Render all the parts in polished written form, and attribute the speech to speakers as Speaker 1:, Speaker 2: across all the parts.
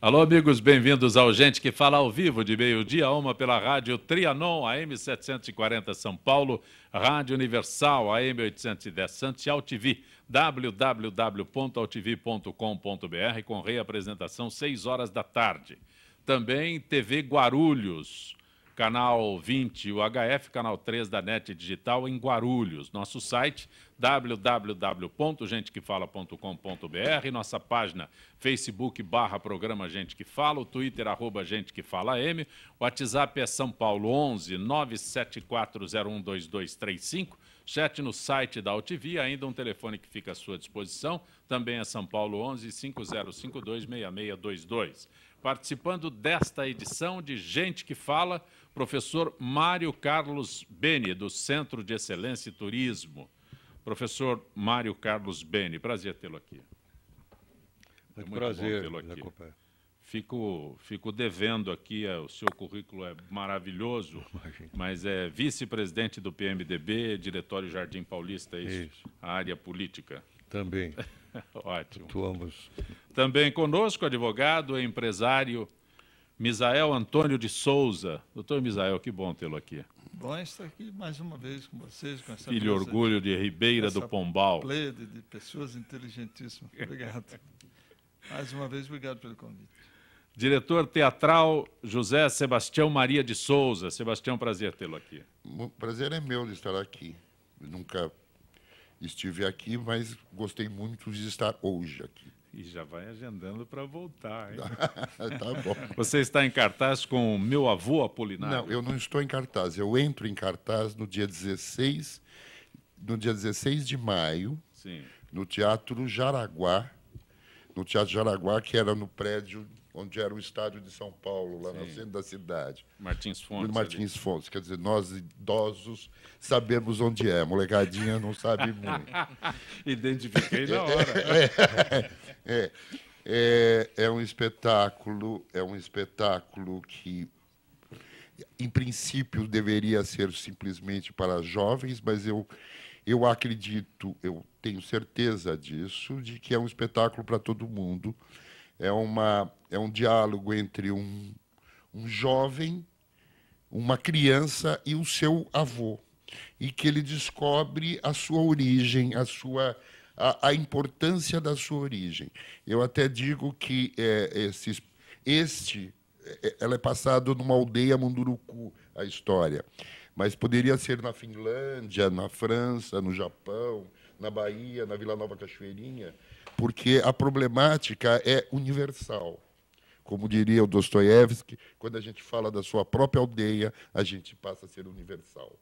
Speaker 1: Alô, amigos, bem-vindos ao Gente que Fala ao vivo, de meio-dia a 1 pela Rádio Trianon, AM 740 São Paulo, Rádio Universal, AM 810 Santos e AltV, www.altv.com.br, com reapresentação 6 horas da tarde. Também TV Guarulhos, canal 20 UHF, canal 3 da NET Digital em Guarulhos. Nosso site www.gentequefala.com.br, nossa página Facebook/programa Gente que Fala, o Twitter @Gente que Fala AM, o WhatsApp é São Paulo 11 974012235, chat no site da AltV, ainda um telefone que fica à sua disposição, também é São Paulo 11 50526622. Participando desta edição de Gente que Fala, professor Mário Carlos Beni, do Centro de Excelência e Turismo. Professor Mário Carlos Beni, prazer tê-lo aqui.
Speaker 2: Muito prazer
Speaker 1: tê-lo aqui. Fico devendo aqui, o seu currículo é maravilhoso, mas é vice-presidente do PMDB, Diretório Jardim Paulista, isso. A área política.
Speaker 2: Também.
Speaker 1: Ótimo.
Speaker 2: Atuamos.
Speaker 1: Também conosco, advogado e empresário Misael Antônio de Souza. Doutor Misael, que bom tê-lo aqui.
Speaker 3: Bom estar aqui mais uma vez com vocês. Com essa
Speaker 1: Filho orgulho de Ribeira do Pombal.
Speaker 3: Plede de pessoas inteligentíssimas. Obrigado. Mais uma vez, obrigado pelo convite.
Speaker 1: Diretor teatral José Sebastião Maria de Souza. Sebastião, prazer tê-lo aqui.
Speaker 4: O prazer é meu de estar aqui. Eu nunca estive aqui, mas gostei muito de estar hoje aqui.
Speaker 1: E já vai agendando para voltar, hein?
Speaker 4: Tá bom.
Speaker 1: Você está em cartaz com Meu Avô Apolinário?
Speaker 4: Não, eu não estou em cartaz. Eu entro em cartaz no dia 16 de maio,
Speaker 1: sim,
Speaker 4: no Teatro Jaraguá. No Teatro Jaraguá, que era no prédio onde era o estádio de São Paulo, lá, sim, no centro da cidade.
Speaker 1: Martins Fontes.
Speaker 4: Martins Fontes. Quer dizer, nós idosos sabemos onde é. Molecadinha não sabe muito.
Speaker 1: Identifiquei na hora.
Speaker 4: É um espetáculo que, em princípio, deveria ser simplesmente para jovens, mas eu acredito, eu tenho certeza disso, de que é um espetáculo para todo mundo. É um diálogo entre um jovem, uma criança e o seu avô, e que ele descobre a sua origem, a importância da sua origem. Eu até digo que ela é passada numa aldeia Munduruku, a história, mas poderia ser na Finlândia, na França, no Japão, na Bahia, na Vila Nova Cachoeirinha, porque a problemática é universal. Como diria o Dostoiévski, quando a gente fala da sua própria aldeia, a gente passa a ser universal.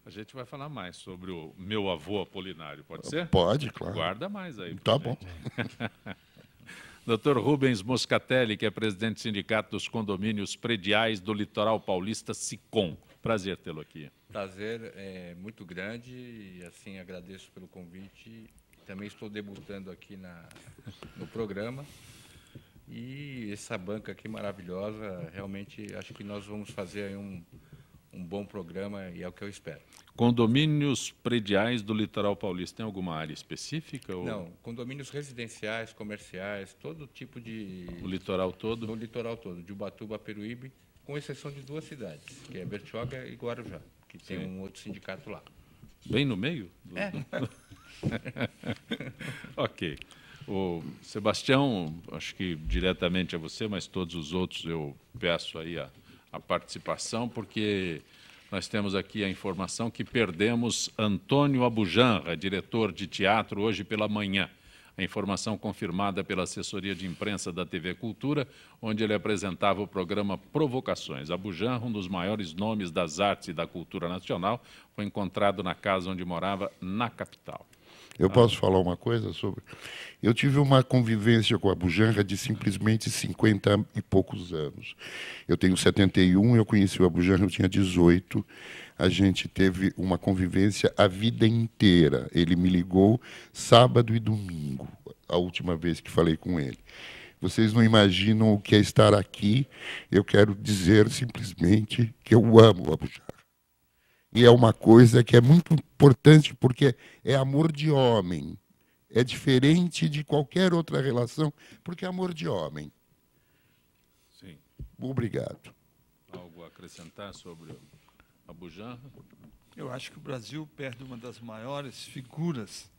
Speaker 1: A gente vai falar mais sobre o Meu Avô Apolinário, pode ser?
Speaker 4: Pode, claro.
Speaker 1: Guarda mais aí.
Speaker 4: Tá bom.
Speaker 1: Doutor Rubens Moscatelli, que é presidente do Sindicato dos Condomínios Prediais do Litoral Paulista, SICOM. Prazer tê-lo aqui.
Speaker 5: Prazer é muito grande e, assim, agradeço pelo convite. Também estou debutando aqui no programa. E essa banca aqui maravilhosa, realmente acho que nós vamos fazer aí um bom programa e é o que eu espero.
Speaker 1: Condomínios prediais do Litoral Paulista, tem alguma área específica? Ou...
Speaker 5: Não, condomínios residenciais, comerciais, todo tipo de...
Speaker 1: O litoral todo?
Speaker 5: No litoral todo, de Ubatuba a Peruíbe, com exceção de 2 cidades, que é Bertioga e Guarujá, que tem um outro sindicato lá.
Speaker 1: Bem no meio?
Speaker 5: É.
Speaker 1: Ok. O Sebastião, acho que diretamente a você, mas todos os outros eu peço aí a participação, porque nós temos aqui a informação que perdemos Antônio Abujanra, diretor de teatro, hoje pela manhã. A informação confirmada pela assessoria de imprensa da TV Cultura, onde ele apresentava o programa Provocações. Abujanra, um dos maiores nomes das artes e da cultura nacional, foi encontrado na casa onde morava, na capital.
Speaker 4: Eu posso falar uma coisa sobre... Eu tive uma convivência com a Abujanra de simplesmente 50 e poucos anos. Eu tenho 71, eu conheci o Abujanra, eu tinha 18. A gente teve uma convivência a vida inteira. Ele me ligou sábado e domingo, a última vez que falei com ele. Vocês não imaginam o que é estar aqui. Eu quero dizer simplesmente que eu amo o Abujanra. E é uma coisa que é muito importante, porque é amor de homem. É diferente de qualquer outra relação, porque é amor de homem. Obrigado.
Speaker 1: Algo a acrescentar sobre a Bujanra?
Speaker 3: Eu acho que o Brasil perde uma das maiores figuras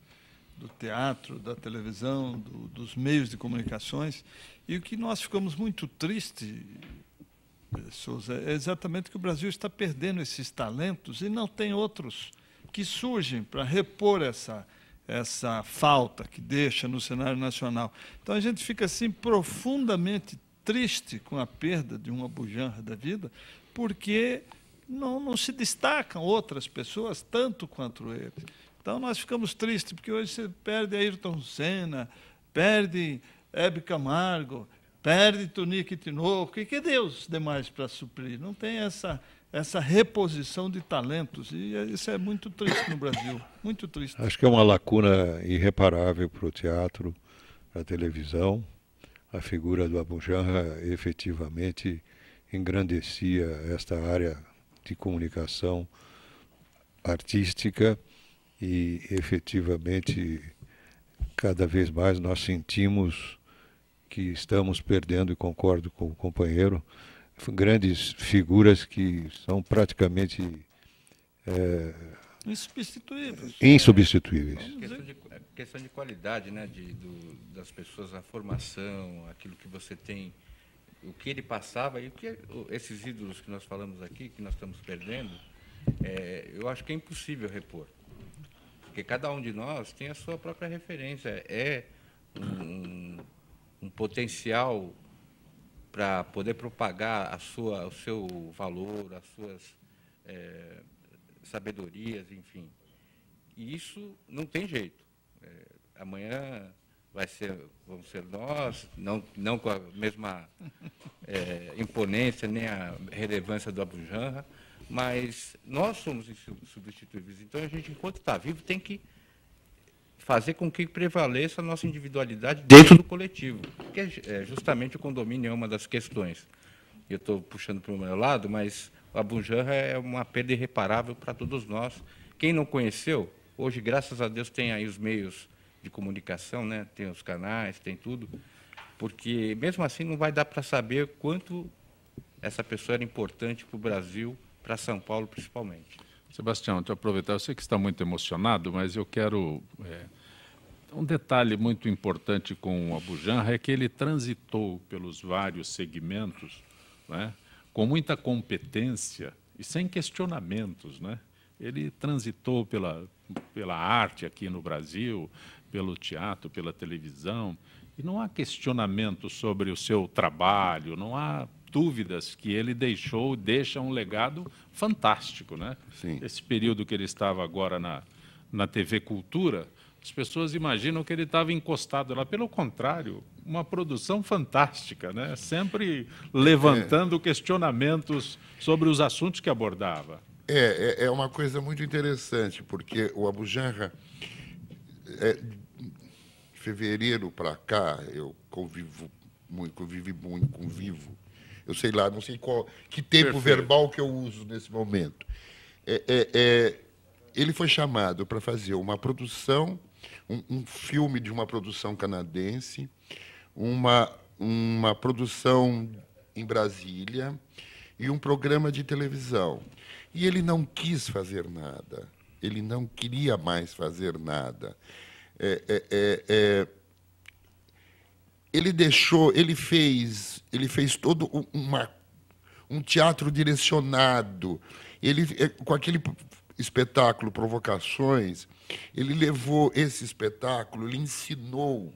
Speaker 3: do teatro, da televisão, dos meios de comunicações. E o que nós ficamos muito tristes, Souza, é exatamente que o Brasil está perdendo esses talentos e não tem outros que surgem para repor essa falta que deixa no cenário nacional. Então a gente fica assim profundamente triste com a perda de uma Bujanra da vida, porque não se destacam outras pessoas tanto quanto ele. Então nós ficamos tristes, porque hoje você perde Ayrton Senna, perde Hebe Camargo, perde Tonique Tinoco, que Deus demais para suprir. Não tem essa reposição de talentos, e isso é muito triste no Brasil, muito triste.
Speaker 2: Acho que é uma lacuna irreparável para o teatro, para a televisão. A figura do Abujanra efetivamente engrandecia esta área de comunicação artística e, efetivamente, cada vez mais nós sentimos que estamos perdendo, e concordo com o companheiro, grandes figuras que são praticamente insubstituíveis.
Speaker 5: Questão de qualidade, né, das pessoas, a formação, aquilo que você tem, o que ele passava e esses ídolos que nós falamos aqui, que nós estamos perdendo, eu acho que é impossível repor. Porque cada um de nós tem a sua própria referência, um potencial para poder propagar o seu valor, as suas sabedorias, enfim. E isso não tem jeito. Amanhã vamos ser nós, não com a mesma imponência nem a relevância do Abujanra, mas nós somos insubstituíveis. Então, a gente, enquanto está vivo, tem que fazer com que prevaleça a nossa individualidade dentro do coletivo, que justamente o condomínio é uma das questões. Eu estou puxando para o meu lado, mas o Abujanra é uma perda irreparável para todos nós. Quem não conheceu, hoje, graças a Deus, tem aí os meios de comunicação, né? Tem os canais, tem tudo, porque, mesmo assim, não vai dar para saber quanto essa pessoa era importante para o Brasil, para São Paulo, principalmente.
Speaker 1: Sebastião, deixa eu aproveitar, eu sei que você está muito emocionado, mas eu quero... um detalhe muito importante com o Abujanra é que ele transitou pelos vários segmentos, né, com muita competência e sem questionamentos, né? Ele transitou pela arte aqui no Brasil, pelo teatro, pela televisão, e não há questionamento sobre o seu trabalho, não há dúvidas que ele deixa um legado fantástico, né?
Speaker 4: Sim.
Speaker 1: Esse período que ele estava agora na TV Cultura, as pessoas imaginam que ele estava encostado lá. Pelo contrário, uma produção fantástica, né? Sempre levantando questionamentos sobre os assuntos que abordava.
Speaker 4: É uma coisa muito interessante, porque o Abujanra, de fevereiro para cá, eu convivo convivo. Eu sei lá, não sei que tempo
Speaker 1: Perfeito.
Speaker 4: verbal que eu uso nesse momento. Ele foi chamado para fazer uma produção, um filme de uma produção canadense, uma produção em Brasília e um programa de televisão. E ele não quis fazer nada. Ele não queria mais fazer nada. Ele fez todo um teatro direcionado. Com aquele espetáculo Provocações, ele levou esse espetáculo, ele ensinou,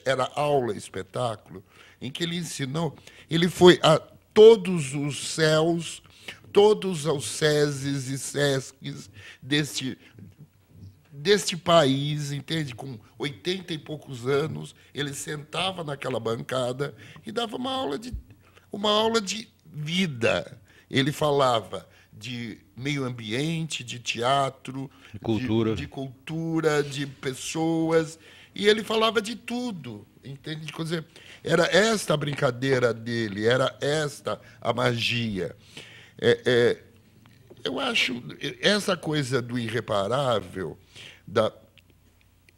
Speaker 4: era aula espetáculo, em que ele ensinou, ele foi a todos os céus, todos os SESIs e SESCs deste país, entende? Com 80 e poucos anos, ele sentava naquela bancada e dava uma aula de vida. Ele falava de meio ambiente, de teatro, de cultura, de pessoas, e ele falava de tudo, entende? Quer dizer, era esta a brincadeira dele, era esta a magia. Eu acho essa coisa do irreparável,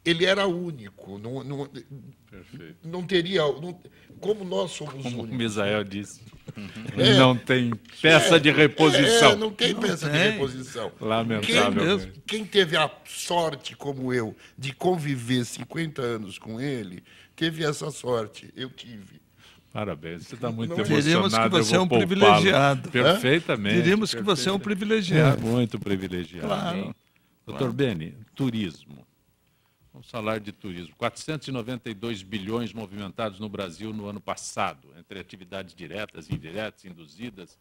Speaker 4: ele era único.
Speaker 1: Perfeito.
Speaker 4: Não teria... como nós somos
Speaker 1: Como o
Speaker 4: únicos.
Speaker 1: Misael disse, não tem peça de reposição.
Speaker 4: Não tem peça de reposição.
Speaker 1: Lamentável.
Speaker 4: Quem teve a sorte, como eu, de conviver 50 anos com ele, teve essa sorte. Eu tive.
Speaker 1: Parabéns, você está muito
Speaker 4: Não,
Speaker 1: emocionado.
Speaker 3: Diríamos que você é um
Speaker 1: poupá-lo.
Speaker 3: privilegiado.
Speaker 1: Perfeitamente.
Speaker 3: Diríamos que você é um privilegiado.
Speaker 1: Muito privilegiado.
Speaker 3: Claro.
Speaker 1: Doutor Beni, turismo. Vamos falar de turismo. 492 bilhões movimentados no Brasil no ano passado, entre atividades diretas, indiretas, induzidas.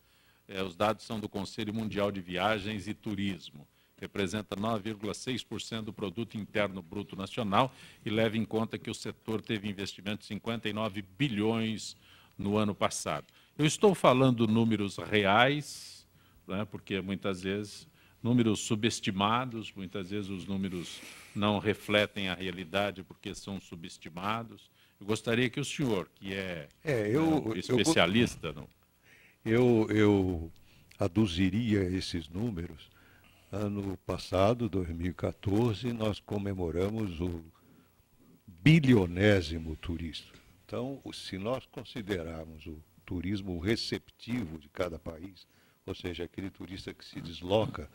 Speaker 1: Os dados são do Conselho Mundial de Viagens e Turismo. Representa 9,6% do produto interno bruto nacional e leva em conta que o setor teve investimento de 59 bilhões no ano passado. Eu estou falando números reais, né, porque muitas vezes números subestimados, muitas vezes os números não refletem a realidade porque são subestimados. Eu gostaria que o senhor, que é especialista...
Speaker 2: Eu aduziria esses números. Ano passado, 2014, nós comemoramos o bilionésimo turista. Então, se nós considerarmos o turismo receptivo de cada país, ou seja, aquele turista que se desloca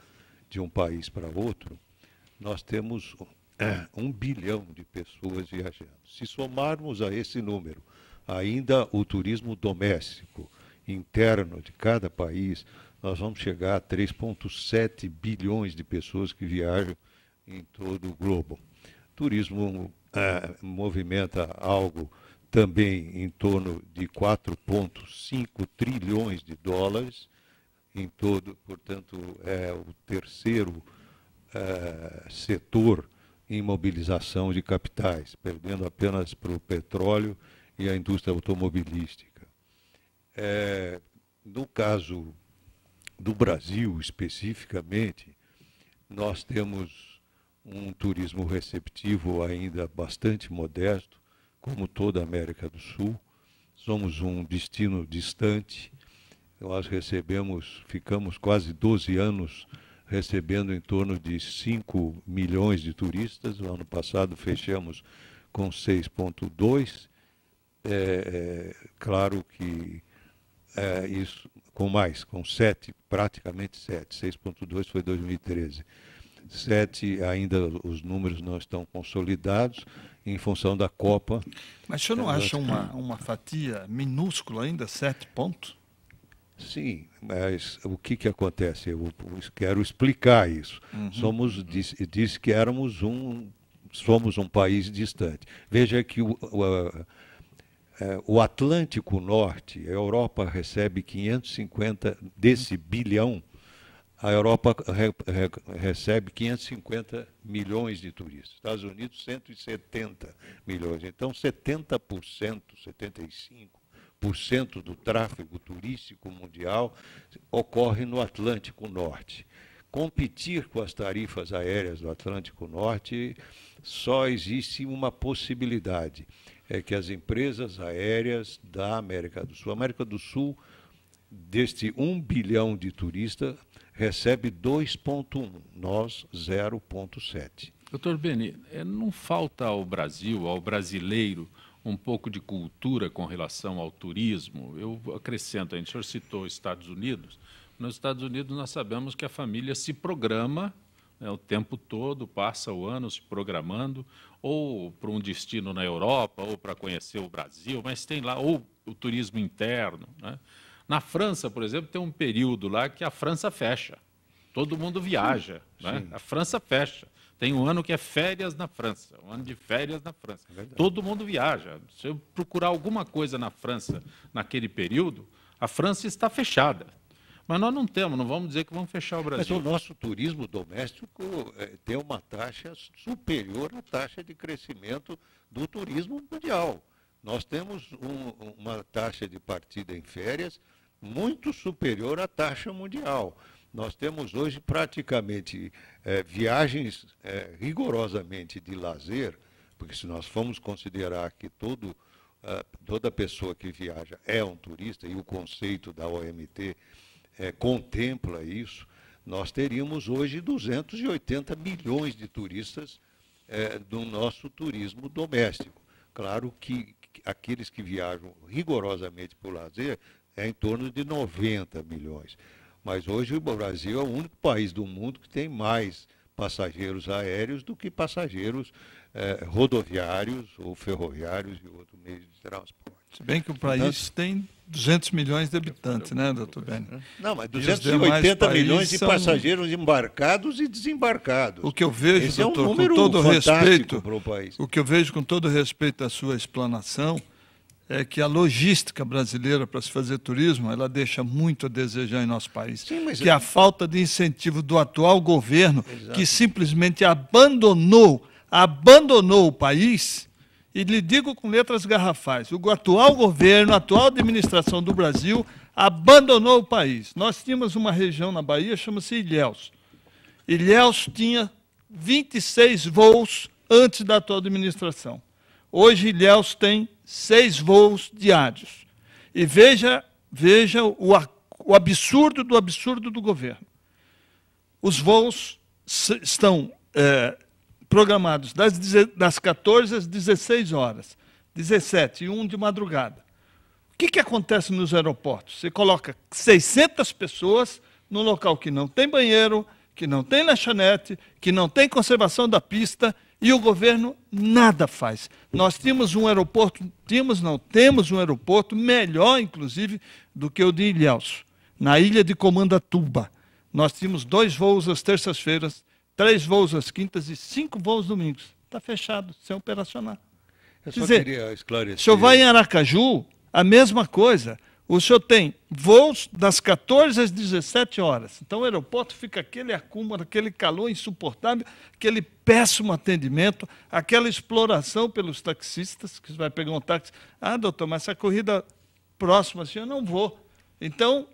Speaker 2: de um país para outro, nós temos 1 bilhão de pessoas viajando. Se somarmos a esse número ainda o turismo doméstico, interno de cada país, nós vamos chegar a 3,7 bilhões de pessoas que viajam em todo o globo. Turismo movimenta algo também em torno de 4,5 trilhões de dólares em todo, portanto, é o terceiro setor em mobilização de capitais, perdendo apenas para o petróleo e a indústria automobilística. No caso do Brasil, especificamente, nós temos um turismo receptivo ainda bastante modesto, como toda a América do Sul. Somos um destino distante. Nós ficamos quase 12 anos recebendo em torno de 5 milhões de turistas. No ano passado fechamos com 6,2. Claro que isso com 7, praticamente 7, 6,2 foi 2013. 7 ainda os números não estão consolidados em função da Copa.
Speaker 3: Mas o senhor não acha uma fatia minúscula ainda, 7 pontos?
Speaker 2: Sim, mas o que acontece? Eu quero explicar isso. Disse que somos um país distante. Veja que o Atlântico Norte, a Europa recebe 550 desse bilhão, a Europa recebe 550 milhões de turistas, Estados Unidos 170 milhões. Então 70%, 75% do tráfego turístico mundial ocorre no Atlântico Norte. Competir com as tarifas aéreas do Atlântico Norte, só existe uma possibilidade, é que as empresas aéreas da América do Sul, a América do Sul, deste 1 bilhão de turistas, recebe 2,1, nós 0,7.
Speaker 1: Doutor Beni, não falta ao Brasil, ao brasileiro, um pouco de cultura com relação ao turismo? Eu acrescento, o senhor citou Estados Unidos. Nos Estados Unidos nós sabemos que a família se programa, né, o tempo todo, passa o ano se programando, ou para um destino na Europa, ou para conhecer o Brasil, mas tem lá, ou o turismo interno, né? Na França, por exemplo, tem um período lá que a França fecha. Todo mundo viaja, né? A França fecha. Tem um ano que é férias na França, um ano de férias na França. Todo mundo viaja. Se eu procurar alguma coisa na França naquele período, a França está fechada. Mas nós não temos, não vamos dizer que vamos fechar o Brasil.
Speaker 2: Mas o nosso turismo doméstico tem uma taxa superior à taxa de crescimento do turismo mundial. Nós temos uma taxa de partida em férias muito superior à taxa mundial. Nós temos hoje praticamente viagens rigorosamente de lazer, porque se nós formos considerar que toda pessoa que viaja é um turista, e o conceito da OMT contempla isso, nós teríamos hoje 280 milhões de turistas do nosso turismo doméstico. Claro que aqueles que viajam rigorosamente por lazer é em torno de 90 milhões. Mas hoje o Brasil é o único país do mundo que tem mais passageiros aéreos do que passageiros rodoviários ou ferroviários e outros meios de transporte.
Speaker 3: Se bem que o país tem 200 milhões de habitantes, né, doutor Beni?
Speaker 2: Não, mas 280 milhões de passageiros embarcados e desembarcados.
Speaker 3: O que eu vejo,
Speaker 2: Esse
Speaker 3: doutor,
Speaker 2: é um número
Speaker 3: com todo respeito
Speaker 2: para o país.
Speaker 3: O que eu vejo com todo respeito à sua explanação é que a logística brasileira para se fazer turismo, ela deixa muito a desejar em nosso país.
Speaker 2: Sim, mas
Speaker 3: que a falta de incentivo do atual governo, que simplesmente abandonou o país. E lhe digo com letras garrafais, o atual governo, a atual administração do Brasil abandonou o país. Nós tínhamos uma região na Bahia, chama-se Ilhéus. Ilhéus tinha 26 voos antes da atual administração. Hoje, Ilhéus tem 6 voos diários. E veja o absurdo do governo. Os voos estão programados das 14 às 16 horas, 17 e 1 de madrugada. O que acontece nos aeroportos? Você coloca 600 pessoas num local que não tem banheiro, que não tem lanchonete, que não tem conservação da pista, e o governo nada faz. Nós temos um aeroporto, temos um aeroporto melhor, inclusive, do que o de Ilhéus, na ilha de Comandatuba. Nós tínhamos 2 voos às terças-feiras, 3 voos às quintas e 5 voos domingos. Está fechado, sem operacionar.
Speaker 2: Eu
Speaker 3: Quer
Speaker 2: só
Speaker 3: dizer,
Speaker 2: queria esclarecer.
Speaker 3: o senhor vai em Aracaju, a mesma coisa. O senhor tem voos das 14 às 17 horas. Então o aeroporto fica aquele acúmulo, aquele calor insuportável, aquele péssimo atendimento, aquela exploração pelos taxistas, que você vai pegar um táxi. Ah, doutor, mas essa corrida próxima assim eu não vou. Então,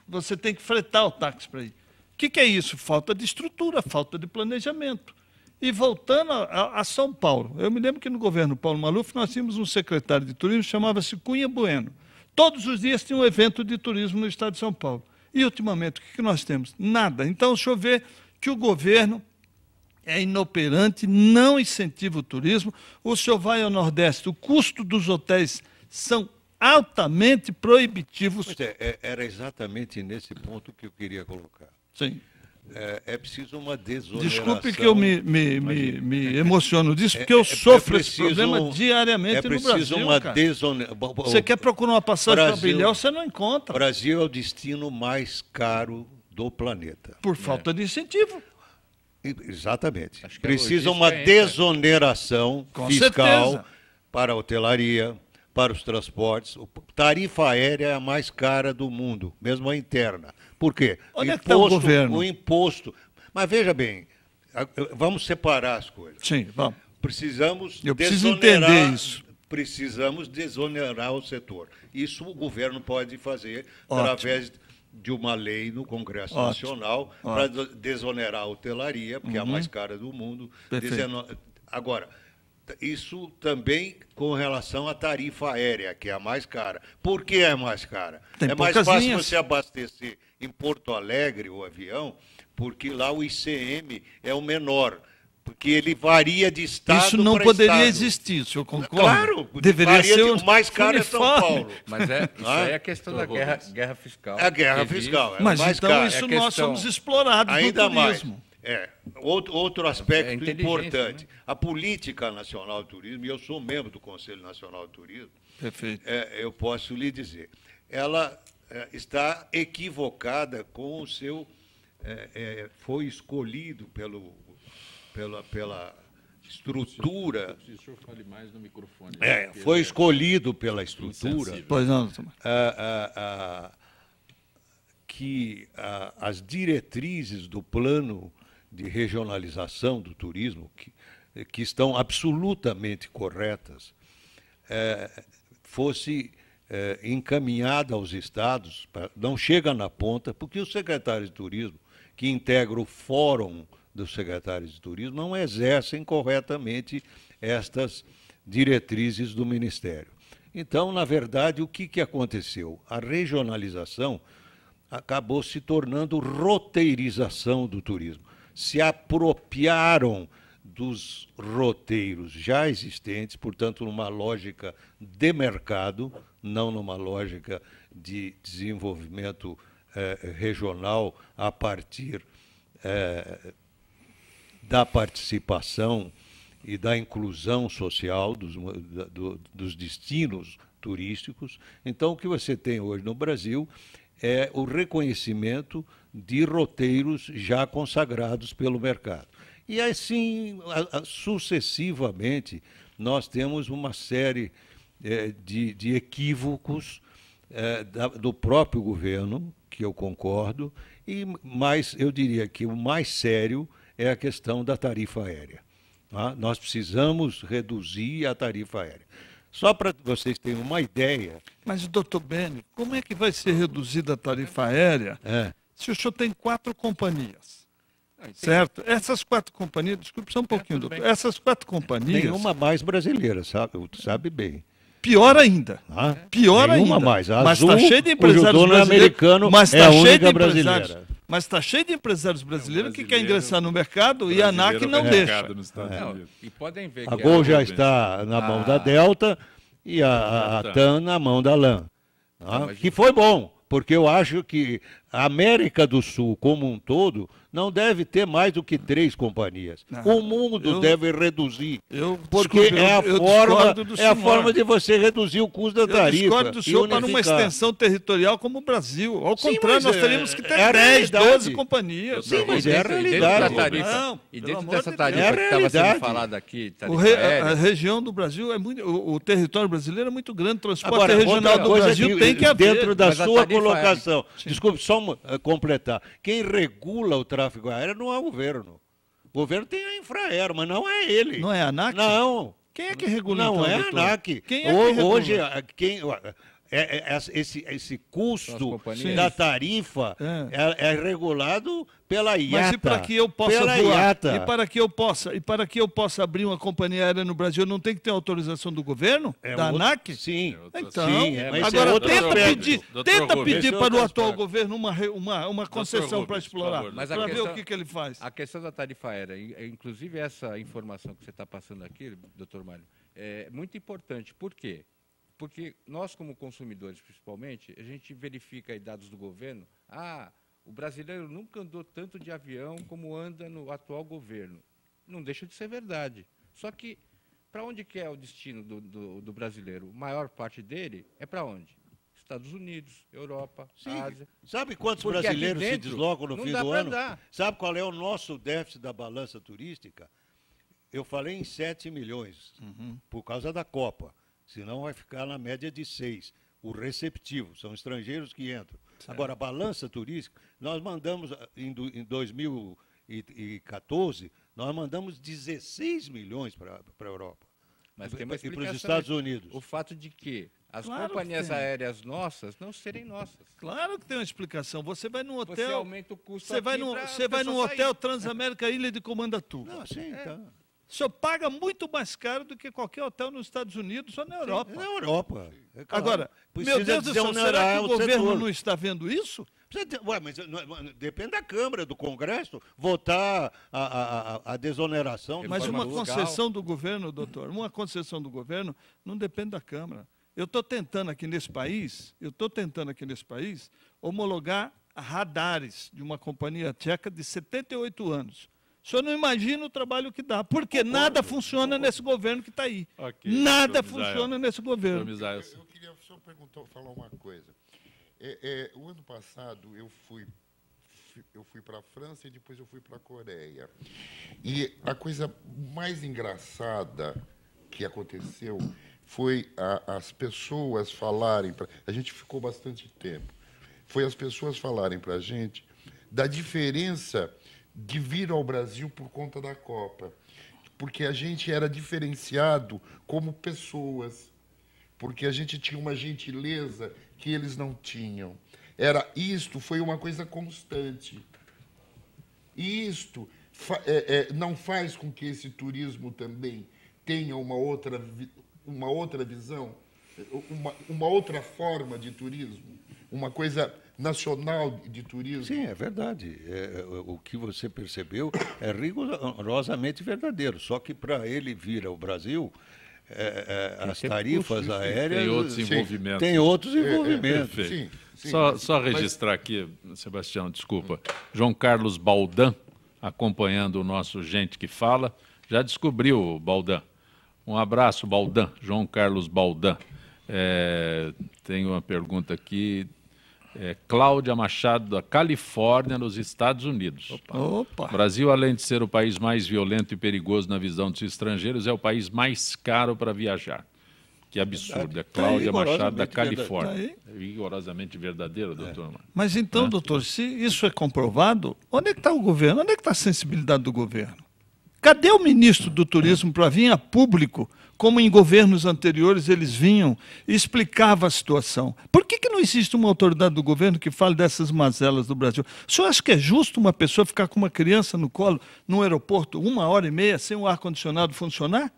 Speaker 3: você tem que fretar o táxi para ir. O que é isso? Falta de estrutura, falta de planejamento. E voltando a São Paulo, eu me lembro que no governo Paulo Maluf nós tínhamos um secretário de turismo, chamava-se Cunha Bueno. Todos os dias tinha um evento de turismo no estado de São Paulo. E, ultimamente, o que nós temos? Nada. Então, o senhor vê que o governo é inoperante, não incentiva o turismo. O senhor vai ao Nordeste, o custo dos hotéis são altamente proibitivos.
Speaker 2: Pois era exatamente nesse ponto que eu queria colocar.
Speaker 3: Sim.
Speaker 2: É preciso uma desoneração.
Speaker 3: Desculpe que eu me emociono disso, porque eu sofro esse problema diariamente no Brasil.
Speaker 2: É preciso uma desoneração.
Speaker 3: Você quer procurar uma passagem para Ilhéus, você não encontra.
Speaker 2: O Brasil é o destino mais caro do planeta.
Speaker 3: Por falta de incentivo.
Speaker 2: Exatamente.
Speaker 5: Acho que
Speaker 2: Precisa uma desoneração fiscal
Speaker 3: certeza.
Speaker 2: para a hotelaria, para os transportes. A tarifa aérea é a mais cara do mundo, mesmo a interna. Por quê?
Speaker 3: Onde é que está o governo?
Speaker 2: O imposto. Mas veja bem, vamos separar as coisas.
Speaker 3: Sim, vamos.
Speaker 2: Eu preciso entender isso. Precisamos desonerar o setor. Isso o governo pode fazer através de uma lei no Congresso Nacional para desonerar a hotelaria, porque é a mais cara do mundo. Agora, isso também com relação à tarifa aérea, que é a mais cara. Por que é mais cara?
Speaker 3: Tem
Speaker 2: é mais fácil
Speaker 3: linhas.
Speaker 2: você abastecer em Porto Alegre o avião, porque lá o ICM é o menor, porque ele varia de estado para estado.
Speaker 3: Isso não poderia existir, o senhor concorda?
Speaker 2: Claro,
Speaker 3: deveria ser
Speaker 2: o mais caro é São Paulo.
Speaker 5: Mas isso aí é a questão da guerra fiscal.
Speaker 2: É a guerra fiscal.
Speaker 3: Mas
Speaker 2: mais
Speaker 3: então
Speaker 2: caro.
Speaker 3: isso nós somos explorados
Speaker 2: ainda
Speaker 3: no turismo.
Speaker 2: Mais. Outro aspecto importante.
Speaker 5: Né?
Speaker 2: A Política Nacional de Turismo, e eu sou membro do Conselho Nacional de Turismo,
Speaker 3: Perfeito.
Speaker 2: Eu posso lhe dizer, ela está equivocada com o seu... foi escolhido pela estrutura...
Speaker 1: Se o senhor fale mais no microfone.
Speaker 2: Foi escolhido pela estrutura...
Speaker 3: Pois não, doutor.
Speaker 2: Que as diretrizes do plano de regionalização do turismo, que estão absolutamente corretas, fosse encaminhada aos estados, não chega na ponta, porque os secretários de turismo, que integram o fórum dos secretários de turismo, não exercem corretamente estas diretrizes do Ministério. Então, na verdade, o que aconteceu? A regionalização acabou se tornando roteirização do turismo. Se apropriaram dos roteiros já existentes, portanto, numa lógica de mercado, não numa lógica de desenvolvimento regional a partir da participação e da inclusão social dos destinos turísticos. Então, o que você tem hoje no Brasil é o reconhecimento de roteiros já consagrados pelo mercado. E assim, sucessivamente, nós temos uma série de equívocos do próprio governo, que eu concordo, mas eu diria que o mais sério é a questão da tarifa aérea. Tá? Nós precisamos reduzir a tarifa aérea. Só para vocês terem uma ideia...
Speaker 3: Mas, doutor Beni, como é que vai ser reduzida a tarifa aérea se o senhor tem 4 companhias? Certo? Essas 4 companhias, desculpe só um pouquinho, doutor. Essas 4 companhias...
Speaker 2: Nenhuma mais brasileira, sabe bem.
Speaker 3: Pior ainda. Pior
Speaker 2: nenhuma
Speaker 3: ainda.
Speaker 2: mais. A
Speaker 3: Mas
Speaker 2: Azul,
Speaker 3: está cheio de empresários
Speaker 2: cujo dono
Speaker 3: brasileiros.
Speaker 2: americano
Speaker 3: Mas
Speaker 2: é a
Speaker 3: está cheio
Speaker 2: única
Speaker 3: de
Speaker 2: brasileira.
Speaker 3: empresários. Mas está cheio de empresários brasileiros que querem ingressar no mercado e a ANAC não deixa.
Speaker 5: E podem ver
Speaker 2: A
Speaker 5: que
Speaker 2: Gol já está na mão da Delta e a TAM na mão da LAN. Que foi bom, porque eu acho que a América do Sul, como um todo, não deve ter mais do que 3 companhias. O mundo deve reduzir, porque é a forma de você reduzir o custo da tarifa.
Speaker 3: Eu discordo do senhor para uma extensão territorial como o Brasil. Ao contrário, nós teríamos que ter 10, 12 companhias.
Speaker 2: Sim, mas é a realidade.
Speaker 5: E dentro dessa tarifa que estava sendo falada aqui,
Speaker 3: a região do Brasil é muito... O território brasileiro é muito grande. O transporte regional do Brasil tem que haver.
Speaker 2: Dentro da sua colocação. Desculpe, só completar. Quem regula o tráfego aéreo não é o governo. O governo tem a Infraero, mas não é ele.
Speaker 3: Não é a ANAC?
Speaker 2: Não.
Speaker 3: Quem é que regula
Speaker 2: Não
Speaker 3: então,
Speaker 2: é a
Speaker 3: doutor?
Speaker 2: ANAC.
Speaker 3: Quem é que regula?
Speaker 2: Hoje, esse custo da tarifa é regulado pela IATA.
Speaker 3: Mas e para que eu possa voar? E para que eu possa abrir uma companhia aérea no Brasil, não tem que ter autorização do governo? Da ANAC?
Speaker 2: Sim.
Speaker 3: Então,
Speaker 2: mas
Speaker 3: agora tenta
Speaker 1: Gomes,
Speaker 3: pedir para o atual governo uma concessão para explorar, para ver o que ele faz.
Speaker 5: A questão da tarifa aérea, inclusive essa informação que você está passando aqui, doutor Mário, é muito importante. Por quê? Porque nós, como consumidores, principalmente, a gente verifica aí dados do governo. O brasileiro nunca andou tanto de avião como anda no atual governo. Não deixa de ser verdade. Só que, para onde que é o destino do brasileiro? A maior parte dele é para onde? Estados Unidos, Europa, Ásia.
Speaker 2: Sabe quantos brasileiros se deslocam no fim do ano? Sabe qual é o nosso déficit da balança turística? Eu falei em 7 milhões, por causa da Copa. Senão vai ficar na média de 6. O receptivo, são estrangeiros que entram. Certo. Agora, a balança turística, nós mandamos, em 2014, nós mandamos 16 milhões para a Europa.
Speaker 5: Mas tem uma
Speaker 2: e para os Estados Unidos.
Speaker 5: O fato de que as companhias aéreas nossas não serem nossas.
Speaker 3: Claro que tem uma explicação. Você vai num hotel...
Speaker 5: Você aumenta o custo
Speaker 3: Você vai num hotel Transamérica Ilha de Comandatuba.
Speaker 2: Não, sim, tá.
Speaker 3: O senhor paga muito mais caro do que qualquer hotel nos Estados Unidos ou na Europa.
Speaker 2: Na Europa.
Speaker 3: É claro. Agora, meu Deus do céu, será que o governo não está vendo isso?
Speaker 2: Mas depende da Câmara, do Congresso, votar a desoneração.
Speaker 3: Mas uma concessão do governo, doutor, uma concessão do governo não depende da Câmara. Eu estou tentando aqui nesse país, homologar radares de uma companhia tcheca de 78 anos. O senhor não imagina o trabalho que dá, porque nada funciona nesse governo que está aí. Nada funciona nesse governo.
Speaker 4: Eu queria só falar uma coisa. O ano passado eu fui para a França e depois eu fui para a Coreia. E a coisa mais engraçada que aconteceu foi as pessoas falarem... A gente ficou bastante tempo. Foi as pessoas falarem para a gente da diferença de vir ao Brasil por conta da Copa, porque a gente era diferenciado como pessoas, porque a gente tinha uma gentileza que eles não tinham. Isto foi uma coisa constante. E isto não faz com que esse turismo também tenha uma outra visão, uma outra forma de turismo, uma coisa nacional de turismo.
Speaker 2: Sim, é verdade. O que você percebeu é rigorosamente verdadeiro. Só que para ele vir ao Brasil, as tarifas aéreas...
Speaker 1: Tem outros envolvimentos.
Speaker 2: Tem outros envolvimentos.
Speaker 1: Perfeito. Só registrar aqui, Sebastião, desculpa. João Carlos Baldan, acompanhando o nosso Gente que Fala, já descobriu, Baldan. Um abraço, Baldan, João Carlos Baldan. Tem uma pergunta aqui. Cláudia Machado, da Califórnia, nos Estados Unidos.
Speaker 3: Opa.
Speaker 1: O Brasil, além de ser o país mais violento e perigoso na visão dos estrangeiros, é o país mais caro para viajar. Que absurdo. É Cláudia Machado, da Califórnia. Rigorosamente verdadeiro, doutor?
Speaker 3: Mas então, doutor, se isso é comprovado, onde é que está o governo? Onde é que está a sensibilidade do governo? Cadê o ministro do Turismo para vir a público, como em governos anteriores eles vinham e explicavam a situação? Por que não existe uma autoridade do governo que fale dessas mazelas do Brasil? O senhor acha que é justo uma pessoa ficar com uma criança no colo, num aeroporto, 1h30, sem o ar-condicionado funcionar?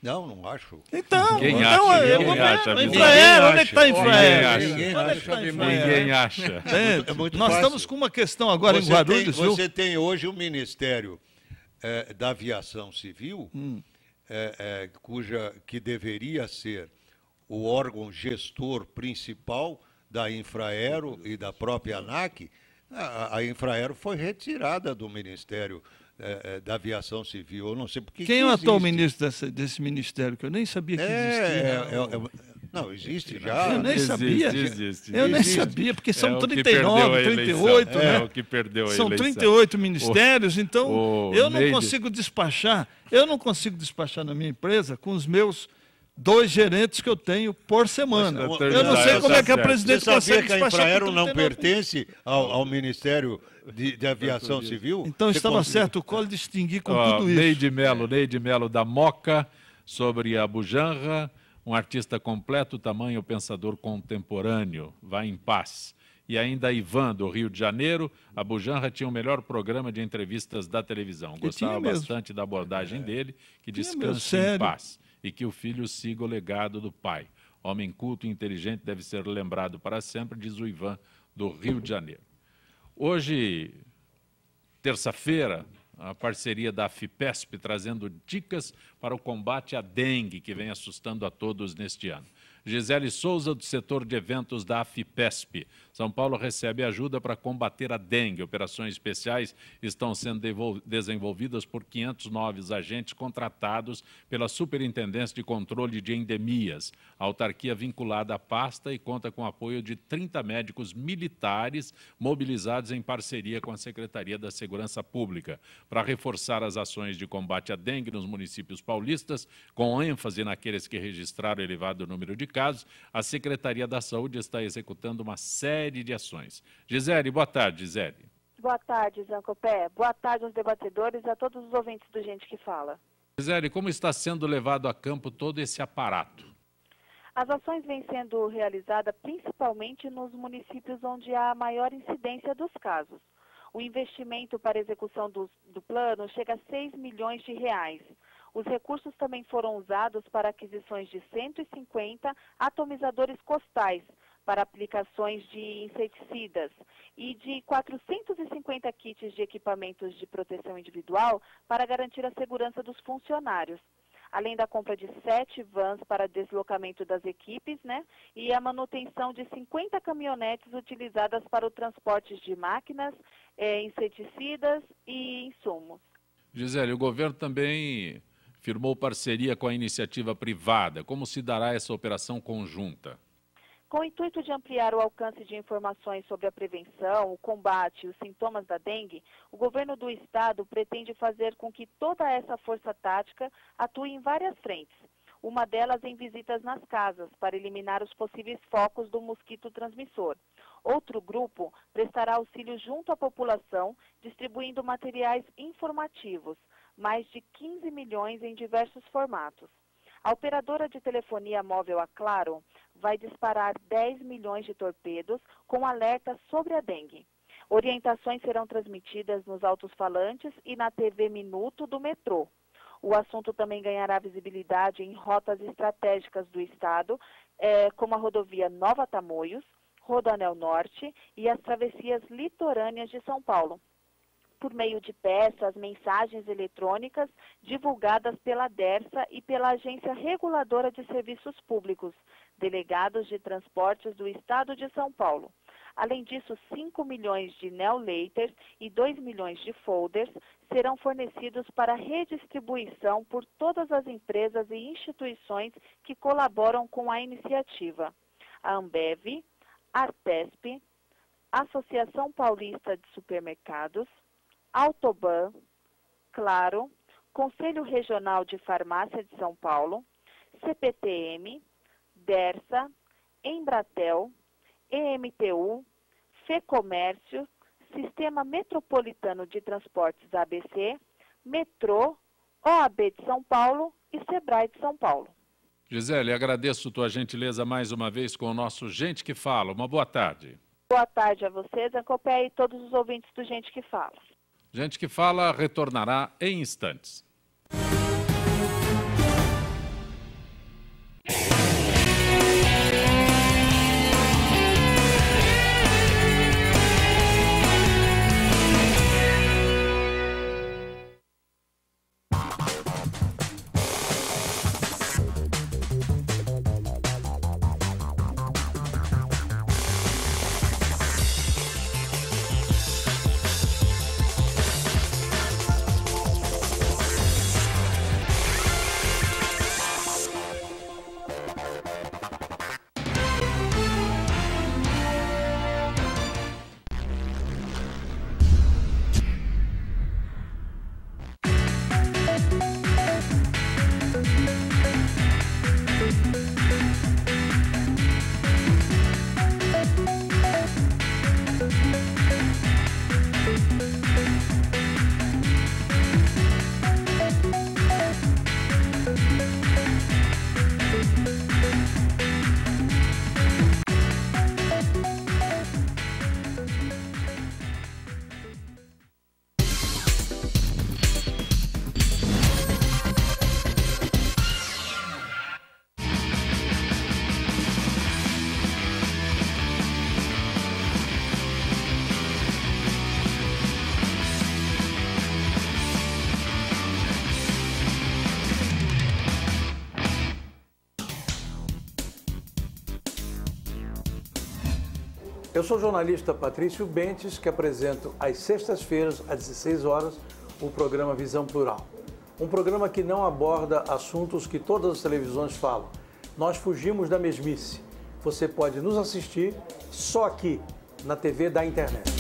Speaker 2: Não acho.
Speaker 3: Então,
Speaker 1: Quem acha?
Speaker 3: Infraero, onde é que está Infraero?
Speaker 1: Ninguém acha.
Speaker 3: Nós estamos com uma questão agora em Guarulhos.
Speaker 2: Você tem hoje o Ministério da Aviação Civil, que deveria ser o órgão gestor principal da Infraero e da própria ANAC. A Infraero foi retirada do Ministério da Aviação Civil. Eu não sei porque.
Speaker 3: Quem é o atual ministro desse ministério, que eu nem sabia que existia?
Speaker 2: Não, existe já.
Speaker 3: Eu nem sabia.
Speaker 1: Existe.
Speaker 3: Eu nem sabia, porque são 39, 38, né?
Speaker 1: É o que perdeu a eleição.
Speaker 3: São 38 ministérios, então eu não consigo despachar. Eu não consigo despachar na minha empresa com os meus 2 gerentes que eu tenho por semana. Eu não sei como é que a presidente consegue despachar.
Speaker 2: Você sabia que a Infraero não pertence ao Ministério de Aviação Civil?
Speaker 3: Então estava certo o Collor distinguir com tudo isso.
Speaker 1: Neide Melo da Moca, sobre a Bujanra. Um artista completo, tamanho pensador contemporâneo, vai em paz. E ainda Ivan, do Rio de Janeiro, a Bujanra tinha o melhor programa de entrevistas da televisão. Gostava bastante da abordagem dele, que descanse em paz e que o filho siga o legado do pai. Homem culto e inteligente deve ser lembrado para sempre, diz o Ivan, do Rio de Janeiro. Hoje, terça-feira, a parceria da FIPESP trazendo dicas para o combate à dengue, que vem assustando a todos neste ano. Gisele Souza, do setor de eventos da FIPESP. São Paulo recebe ajuda para combater a dengue. Operações especiais estão sendo desenvolvidas por 500 novos agentes contratados pela Superintendência de Controle de Endemias. A autarquia vinculada à pasta e conta com o apoio de 30 médicos militares mobilizados em parceria com a Secretaria da Segurança Pública. Para reforçar as ações de combate à dengue nos municípios paulistas, com ênfase naqueles que registraram elevado número de casos, a Secretaria da Saúde está executando uma série de ações. Gisele, boa tarde, Gisele.
Speaker 6: Boa tarde, Zancopé. Boa tarde aos debatedores e a todos os ouvintes do Gente que Fala.
Speaker 1: Gisele, como está sendo levado a campo todo esse aparato?
Speaker 6: As ações vêm sendo realizadas principalmente nos municípios onde há maior incidência dos casos. O investimento para a execução do plano chega a 6 milhões de reais. Os recursos também foram usados para aquisições de 150 atomizadores costais para aplicações de inseticidas e de 450 kits de equipamentos de proteção individual para garantir a segurança dos funcionários. Além da compra de 7 vans para deslocamento das equipes, e a manutenção de 50 caminhonetes utilizadas para o transporte de máquinas, inseticidas e insumos.
Speaker 1: Gisele, o governo também firmou parceria com a iniciativa privada. Como se dará essa operação conjunta?
Speaker 6: Com o intuito de ampliar o alcance de informações sobre a prevenção, o combate e os sintomas da dengue, o governo do estado pretende fazer com que toda essa força tática atue em várias frentes. Uma delas em visitas nas casas, para eliminar os possíveis focos do mosquito transmissor. Outro grupo prestará auxílio junto à população, distribuindo materiais informativos, mais de 15 milhões em diversos formatos. A operadora de telefonia móvel, a Claro, vai disparar 10 milhões de torpedos com alertas sobre a dengue. Orientações serão transmitidas nos alto-falantes e na TV Minuto do metrô. O assunto também ganhará visibilidade em rotas estratégicas do estado, como a rodovia Nova Tamoios, Rodoanel Norte e as travessias litorâneas de São Paulo, por meio de peças, mensagens eletrônicas divulgadas pela DERSA e pela Agência Reguladora de Serviços Públicos, delegados de transportes do Estado de São Paulo. Além disso, 5 milhões de Neo-Letters e 2 milhões de folders serão fornecidos para redistribuição por todas as empresas e instituições que colaboram com a iniciativa. A Ambev, Artesp, Associação Paulista de Supermercados, Autoban, Claro, Conselho Regional de Farmácia de São Paulo, CPTM, DERSA, Embratel, EMTU, FEComércio, Sistema Metropolitano de Transportes ABC, Metrô, OAB de São Paulo e Sebrae de São Paulo.
Speaker 1: Gisele, agradeço tua gentileza mais uma vez com o nosso Gente que Fala. Uma boa tarde.
Speaker 6: Boa tarde a vocês, acompanhe todos os ouvintes do Gente que Fala.
Speaker 1: Gente que Fala retornará em instantes.
Speaker 7: Eu sou o jornalista Patrício Bentes, que apresento às sextas-feiras, às 16 horas, o programa Visão Plural. Um programa que não aborda assuntos que todas as televisões falam. Nós fugimos da mesmice. Você pode nos assistir só aqui, na TV da internet.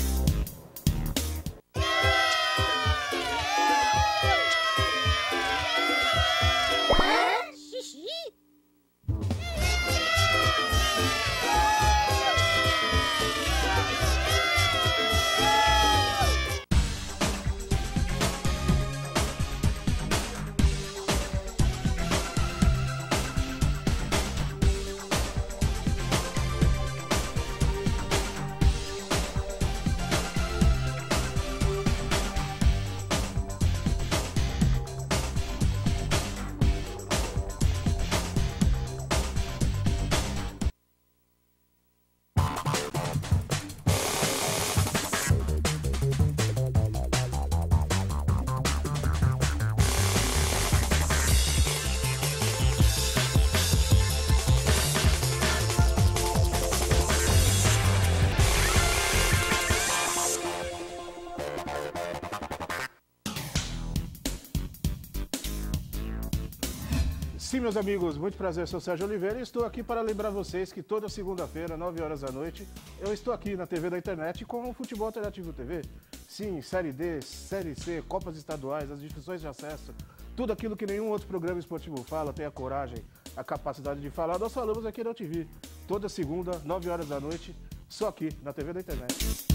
Speaker 8: Sim, meus amigos, muito prazer, eu sou Sérgio Oliveira e estou aqui para lembrar vocês que toda segunda-feira, 9 horas da noite, eu estou aqui na TV da internet com o Futebol Alternativo TV. Sim, Série D, Série C, Copas Estaduais, as discussões de acesso, tudo aquilo que nenhum outro programa esportivo fala, tem a coragem, a capacidade de falar, nós falamos aqui na TV. Toda segunda, 9 horas da noite, só aqui na TV da internet.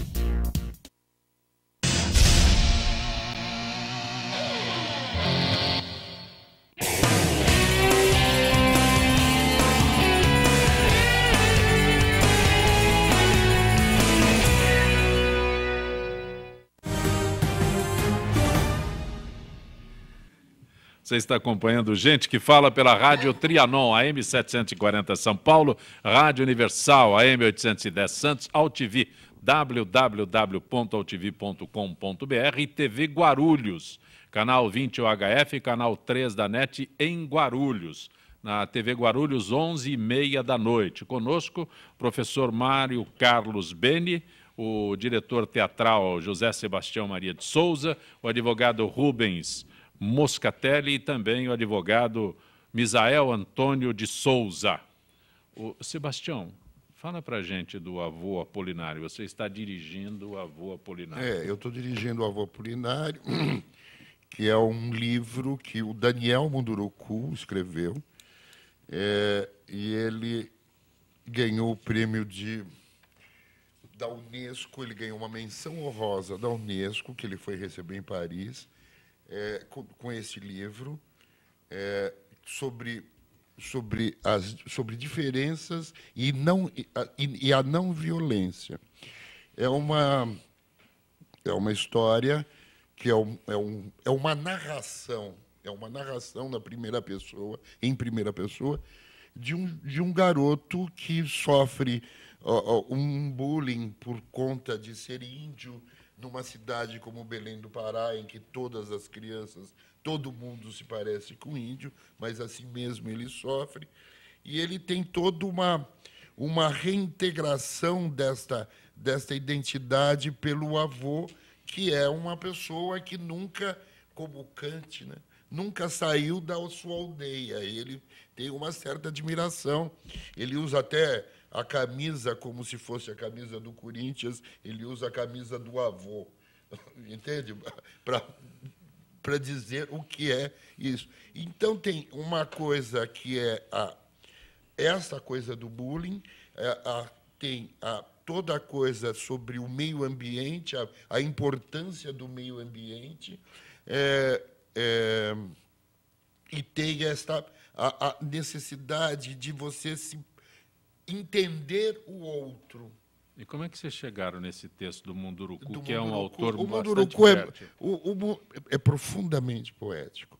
Speaker 1: Você está acompanhando Gente que Fala pela Rádio Trianon, AM 740 São Paulo, Rádio Universal, AM 810 Santos, AltV, www.altv.com.br e TV Guarulhos, canal 20 UHF, canal 3 da NET em Guarulhos. Na TV Guarulhos, 11h30 da noite. Conosco, professor Mário Carlos Beni, o diretor teatral José Sebastião Maria de Souza, o advogado Rubens Moscatelli e também o advogado Misael Antônio de Souza. O Sebastião, fala para a gente do Avô Apolinário. Você está dirigindo o Avô Apolinário.
Speaker 4: Eu estou dirigindo o Avô Apolinário, que é um livro que o Daniel Munduruku escreveu, e ele ganhou o prêmio da Unesco, ele ganhou uma menção honrosa da Unesco, que ele foi receber em Paris, com esse livro, sobre diferenças e a não violência. É uma história que é uma narração em primeira pessoa, de um garoto que sofre um bullying por conta de ser índio numa cidade como Belém do Pará, em que todas as crianças, todo mundo se parece com índio, mas assim mesmo ele sofre. E ele tem toda uma reintegração desta identidade pelo avô, que é uma pessoa que nunca, como Kant, né, nunca saiu da sua aldeia. Ele tem uma certa admiração. Ele usa até a camisa como se fosse a camisa do Corinthians, ele usa a camisa do avô, entende? Para dizer o que é isso. Então, tem uma coisa que é essa coisa do bullying, tem toda a coisa sobre o meio ambiente, a importância do meio ambiente, e tem a necessidade de você se entender o outro.
Speaker 1: E como é que vocês chegaram nesse texto do Munduruku, que é um autor
Speaker 4: o
Speaker 1: bastante
Speaker 4: Munduruku
Speaker 1: fértil?
Speaker 4: é profundamente poético.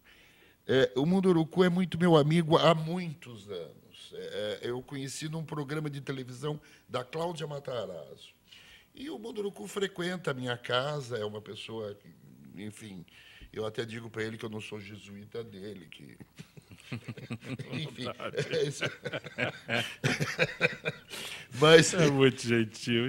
Speaker 4: O Munduruku é muito meu amigo há muitos anos. Eu conheci num programa de televisão da Cláudia Matarazzo. E o Munduruku frequenta a minha casa, é uma pessoa que, enfim, eu até digo para ele que eu não sou jesuíta dele, que... Enfim,
Speaker 1: Mas é muito gentil.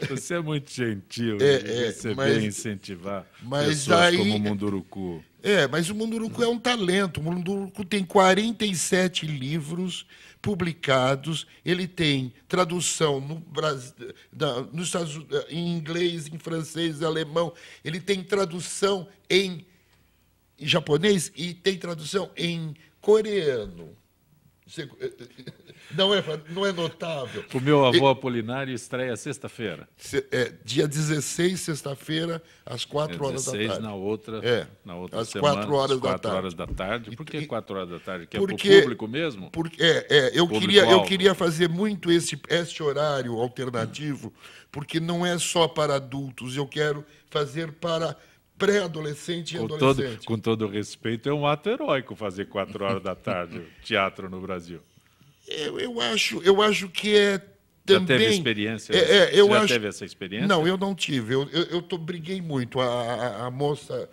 Speaker 1: Você é muito gentil em receber e incentivar pessoas como o Munduruku.
Speaker 4: Mas o Munduruku é um talento. O Munduruku tem 47 livros publicados. Ele tem tradução no Brasil, nos Estados Unidos, em inglês, em francês, em alemão. Ele tem tradução em japonês e tem tradução em coreano. Não é notável.
Speaker 1: O meu avô Apolinário estreia sexta-feira.
Speaker 4: Dia 16, sexta-feira, às 4 horas da tarde.
Speaker 1: Na outra
Speaker 4: às
Speaker 1: semana,
Speaker 4: 4 horas
Speaker 1: às 4 horas da tarde. Por que 4 horas da tarde? Que é para o público mesmo?
Speaker 4: Eu queria fazer muito este horário alternativo, porque não é só para adultos, eu quero fazer para pré-adolescente e adolescente.
Speaker 1: Com todo respeito, é um ato heróico fazer 4 horas da tarde teatro no Brasil.
Speaker 4: Eu acho que é também...
Speaker 1: Já teve experiência? Teve essa experiência?
Speaker 4: Não, eu não tive. Eu briguei muito. A moça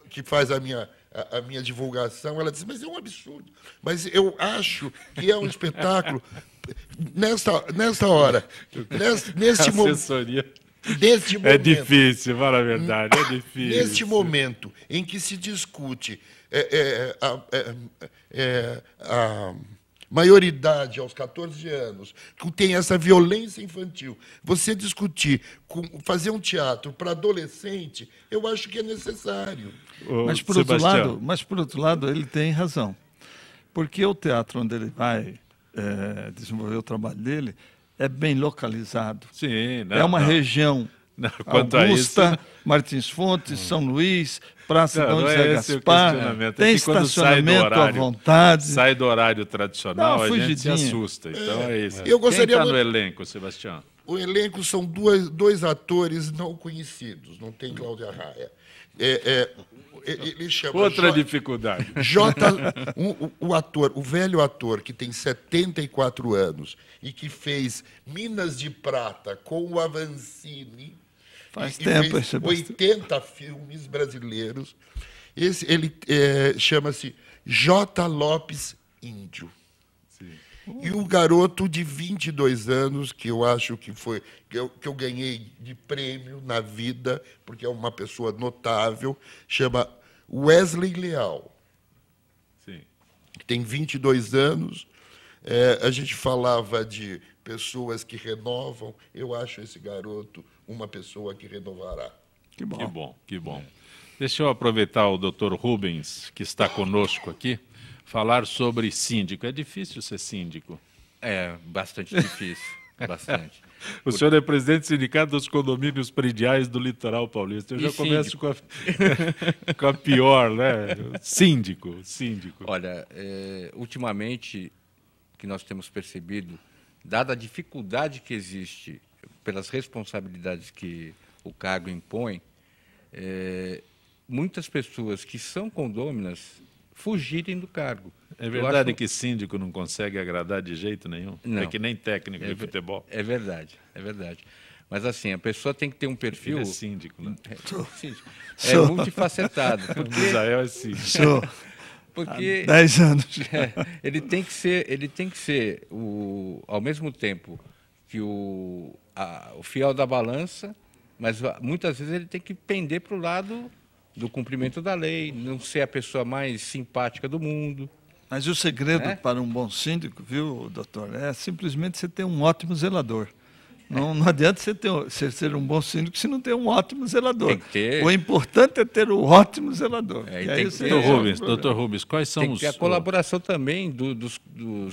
Speaker 4: que faz a minha divulgação, ela disse, mas é um absurdo. Mas eu acho que é um espetáculo. Nesta hora, neste momento...
Speaker 1: É difícil, fala a verdade, é difícil.
Speaker 4: Neste momento em que se discute a maioridade aos 14 anos, que tem essa violência infantil, você discutir, fazer um teatro para adolescente, eu acho que é necessário.
Speaker 3: Mas, por outro lado, ele tem razão. Porque o teatro onde ele vai desenvolver o trabalho dele é bem localizado.
Speaker 1: Sim,
Speaker 3: região Augusta, Martins Fontes, São Luís, Praça Dom José Gaspar, tem estacionamento à vontade.
Speaker 1: Sai do horário tradicional, a gente se assusta. Então é isso.
Speaker 4: Quem está
Speaker 1: no elenco, Sebastião?
Speaker 4: O elenco são dois atores não conhecidos, não tem Cláudia Raia. Ele chama
Speaker 1: Outra dificuldade.
Speaker 4: O velho ator que tem 74 anos e que fez Minas de Prata com o Avancini,
Speaker 3: Faz
Speaker 4: e
Speaker 3: tempo
Speaker 4: fez
Speaker 3: esse
Speaker 4: 80 filmes brasileiros. Ele chama-se J. Lopes Índio.
Speaker 1: Sim.
Speaker 4: E o garoto de 22 anos, que eu acho que eu ganhei de prêmio na vida, porque é uma pessoa notável, chama Wesley Leal.
Speaker 1: Sim.
Speaker 4: Tem 22 anos. A gente falava de pessoas que renovam. Eu acho esse garoto uma pessoa que renovará.
Speaker 3: Que bom.
Speaker 1: Que bom, que bom. Deixa eu aproveitar o Dr. Rubens, que está conosco aqui, falar sobre síndico. É difícil ser síndico.
Speaker 5: É bastante difícil, bastante.
Speaker 1: O senhor é presidente do Sindicato dos Condomínios Prediais do Litoral Paulista. Eu já começo com a pior, né? Síndico.
Speaker 5: Olha, ultimamente, que nós temos percebido, dada a dificuldade que existe pelas responsabilidades que o cargo impõe, muitas pessoas que são condôminas fugirem do cargo.
Speaker 1: É verdade que síndico não consegue agradar de jeito nenhum?
Speaker 5: Não.
Speaker 1: É que nem técnico de futebol.
Speaker 5: É verdade. Mas assim, a pessoa tem que ter um perfil...
Speaker 1: Ele é síndico, né?
Speaker 5: Síndico. É multifacetado.
Speaker 1: O Israel é síndico.
Speaker 3: Sou.
Speaker 5: Porque
Speaker 3: Há 10 anos.
Speaker 5: ele tem que ser ao mesmo tempo que o fiel da balança, mas muitas vezes ele tem que pender para o lado do cumprimento da lei, não ser a pessoa mais simpática do mundo.
Speaker 3: Mas o segredo para um bom síndico, viu, doutor, é simplesmente você ter um ótimo zelador. Não adianta você ser um bom síndico se não ter um ótimo zelador.
Speaker 5: Tem que ter.
Speaker 3: O importante é ter o ótimo zelador.
Speaker 5: E aí tem que
Speaker 1: Doutor Rubens, quais são
Speaker 5: tem que ter a colaboração também dos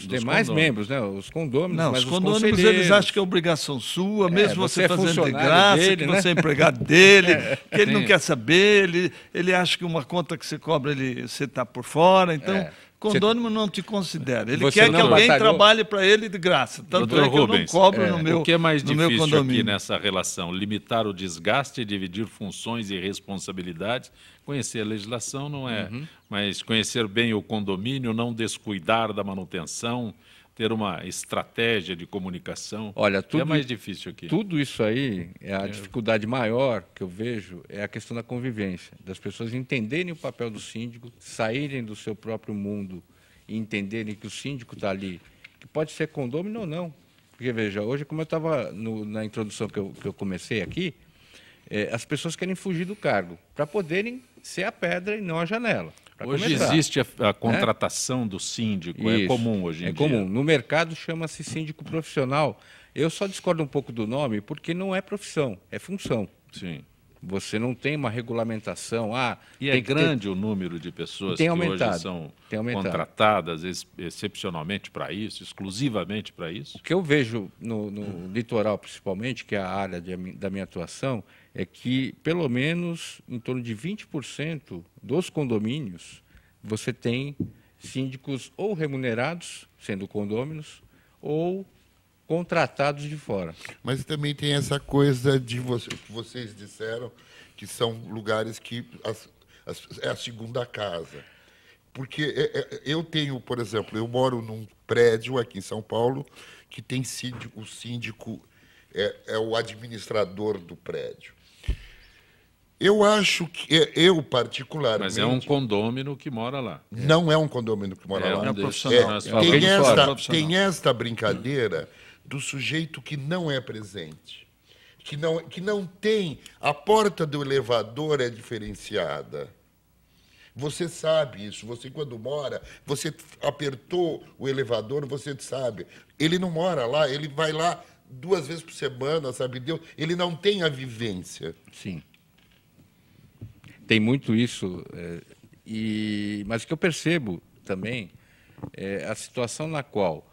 Speaker 5: demais membros, né? Os condôminos,
Speaker 3: não,
Speaker 5: mas
Speaker 3: os condôminos eles acham que é obrigação sua, mesmo você fazendo de graça,
Speaker 5: dele,
Speaker 3: que
Speaker 5: né?
Speaker 3: você é empregado dele, que ele não quer saber, ele acha que uma conta que você cobra, você está por fora, então... Condômino não te considera. Ele quer que alguém trabalhe para ele de graça. Tanto é que eu não cobro no meu condomínio.
Speaker 1: O que é mais difícil aqui nessa relação? Limitar o desgaste, dividir funções e responsabilidades. Conhecer a legislação não é, mas conhecer bem o condomínio, não descuidar da manutenção, ter uma estratégia de comunicação.
Speaker 5: Olha, tudo
Speaker 1: é mais difícil aqui.
Speaker 5: Tudo isso aí, a dificuldade maior que eu vejo é a questão da convivência, das pessoas entenderem o papel do síndico, saírem do seu próprio mundo e entenderem que o síndico está ali, que pode ser condômino ou não. Porque, veja, hoje, como eu estava na introdução que eu comecei aqui, as pessoas querem fugir do cargo para poderem ser a pedra e não a janela.
Speaker 1: Hoje existe a contratação do síndico, é comum hoje em dia.
Speaker 5: É comum. No mercado chama-se síndico profissional. Eu só discordo um pouco do nome porque não é profissão, é função.
Speaker 1: Sim.
Speaker 5: Você não tem uma regulamentação.
Speaker 1: E é grande o número de pessoas que hoje são contratadas excepcionalmente para isso, exclusivamente para isso?
Speaker 5: O que eu vejo no litoral, principalmente, que é a área da minha atuação, é que, pelo menos, em torno de 20% dos condomínios, você tem síndicos ou remunerados, sendo condôminos, ou contratados de fora.
Speaker 4: Mas também tem essa coisa de que vocês disseram, que são lugares que é a segunda casa. Porque eu tenho, por exemplo, eu moro num prédio aqui em São Paulo que tem síndico, o síndico é o administrador do prédio. Eu acho que, eu particularmente...
Speaker 1: Mas é um condômino que mora lá.
Speaker 4: Não é um condômino que mora lá.
Speaker 3: É profissional.
Speaker 4: Tem esta brincadeira do sujeito que não é presente, que não tem... A porta do elevador é diferenciada. Você sabe isso. Você, quando mora, você apertou o elevador, você sabe. Ele não mora lá, ele vai lá 2 vezes por semana, sabe Deus? Ele não tem a vivência.
Speaker 5: Sim. Tem muito isso, mas o que eu percebo também é a situação na qual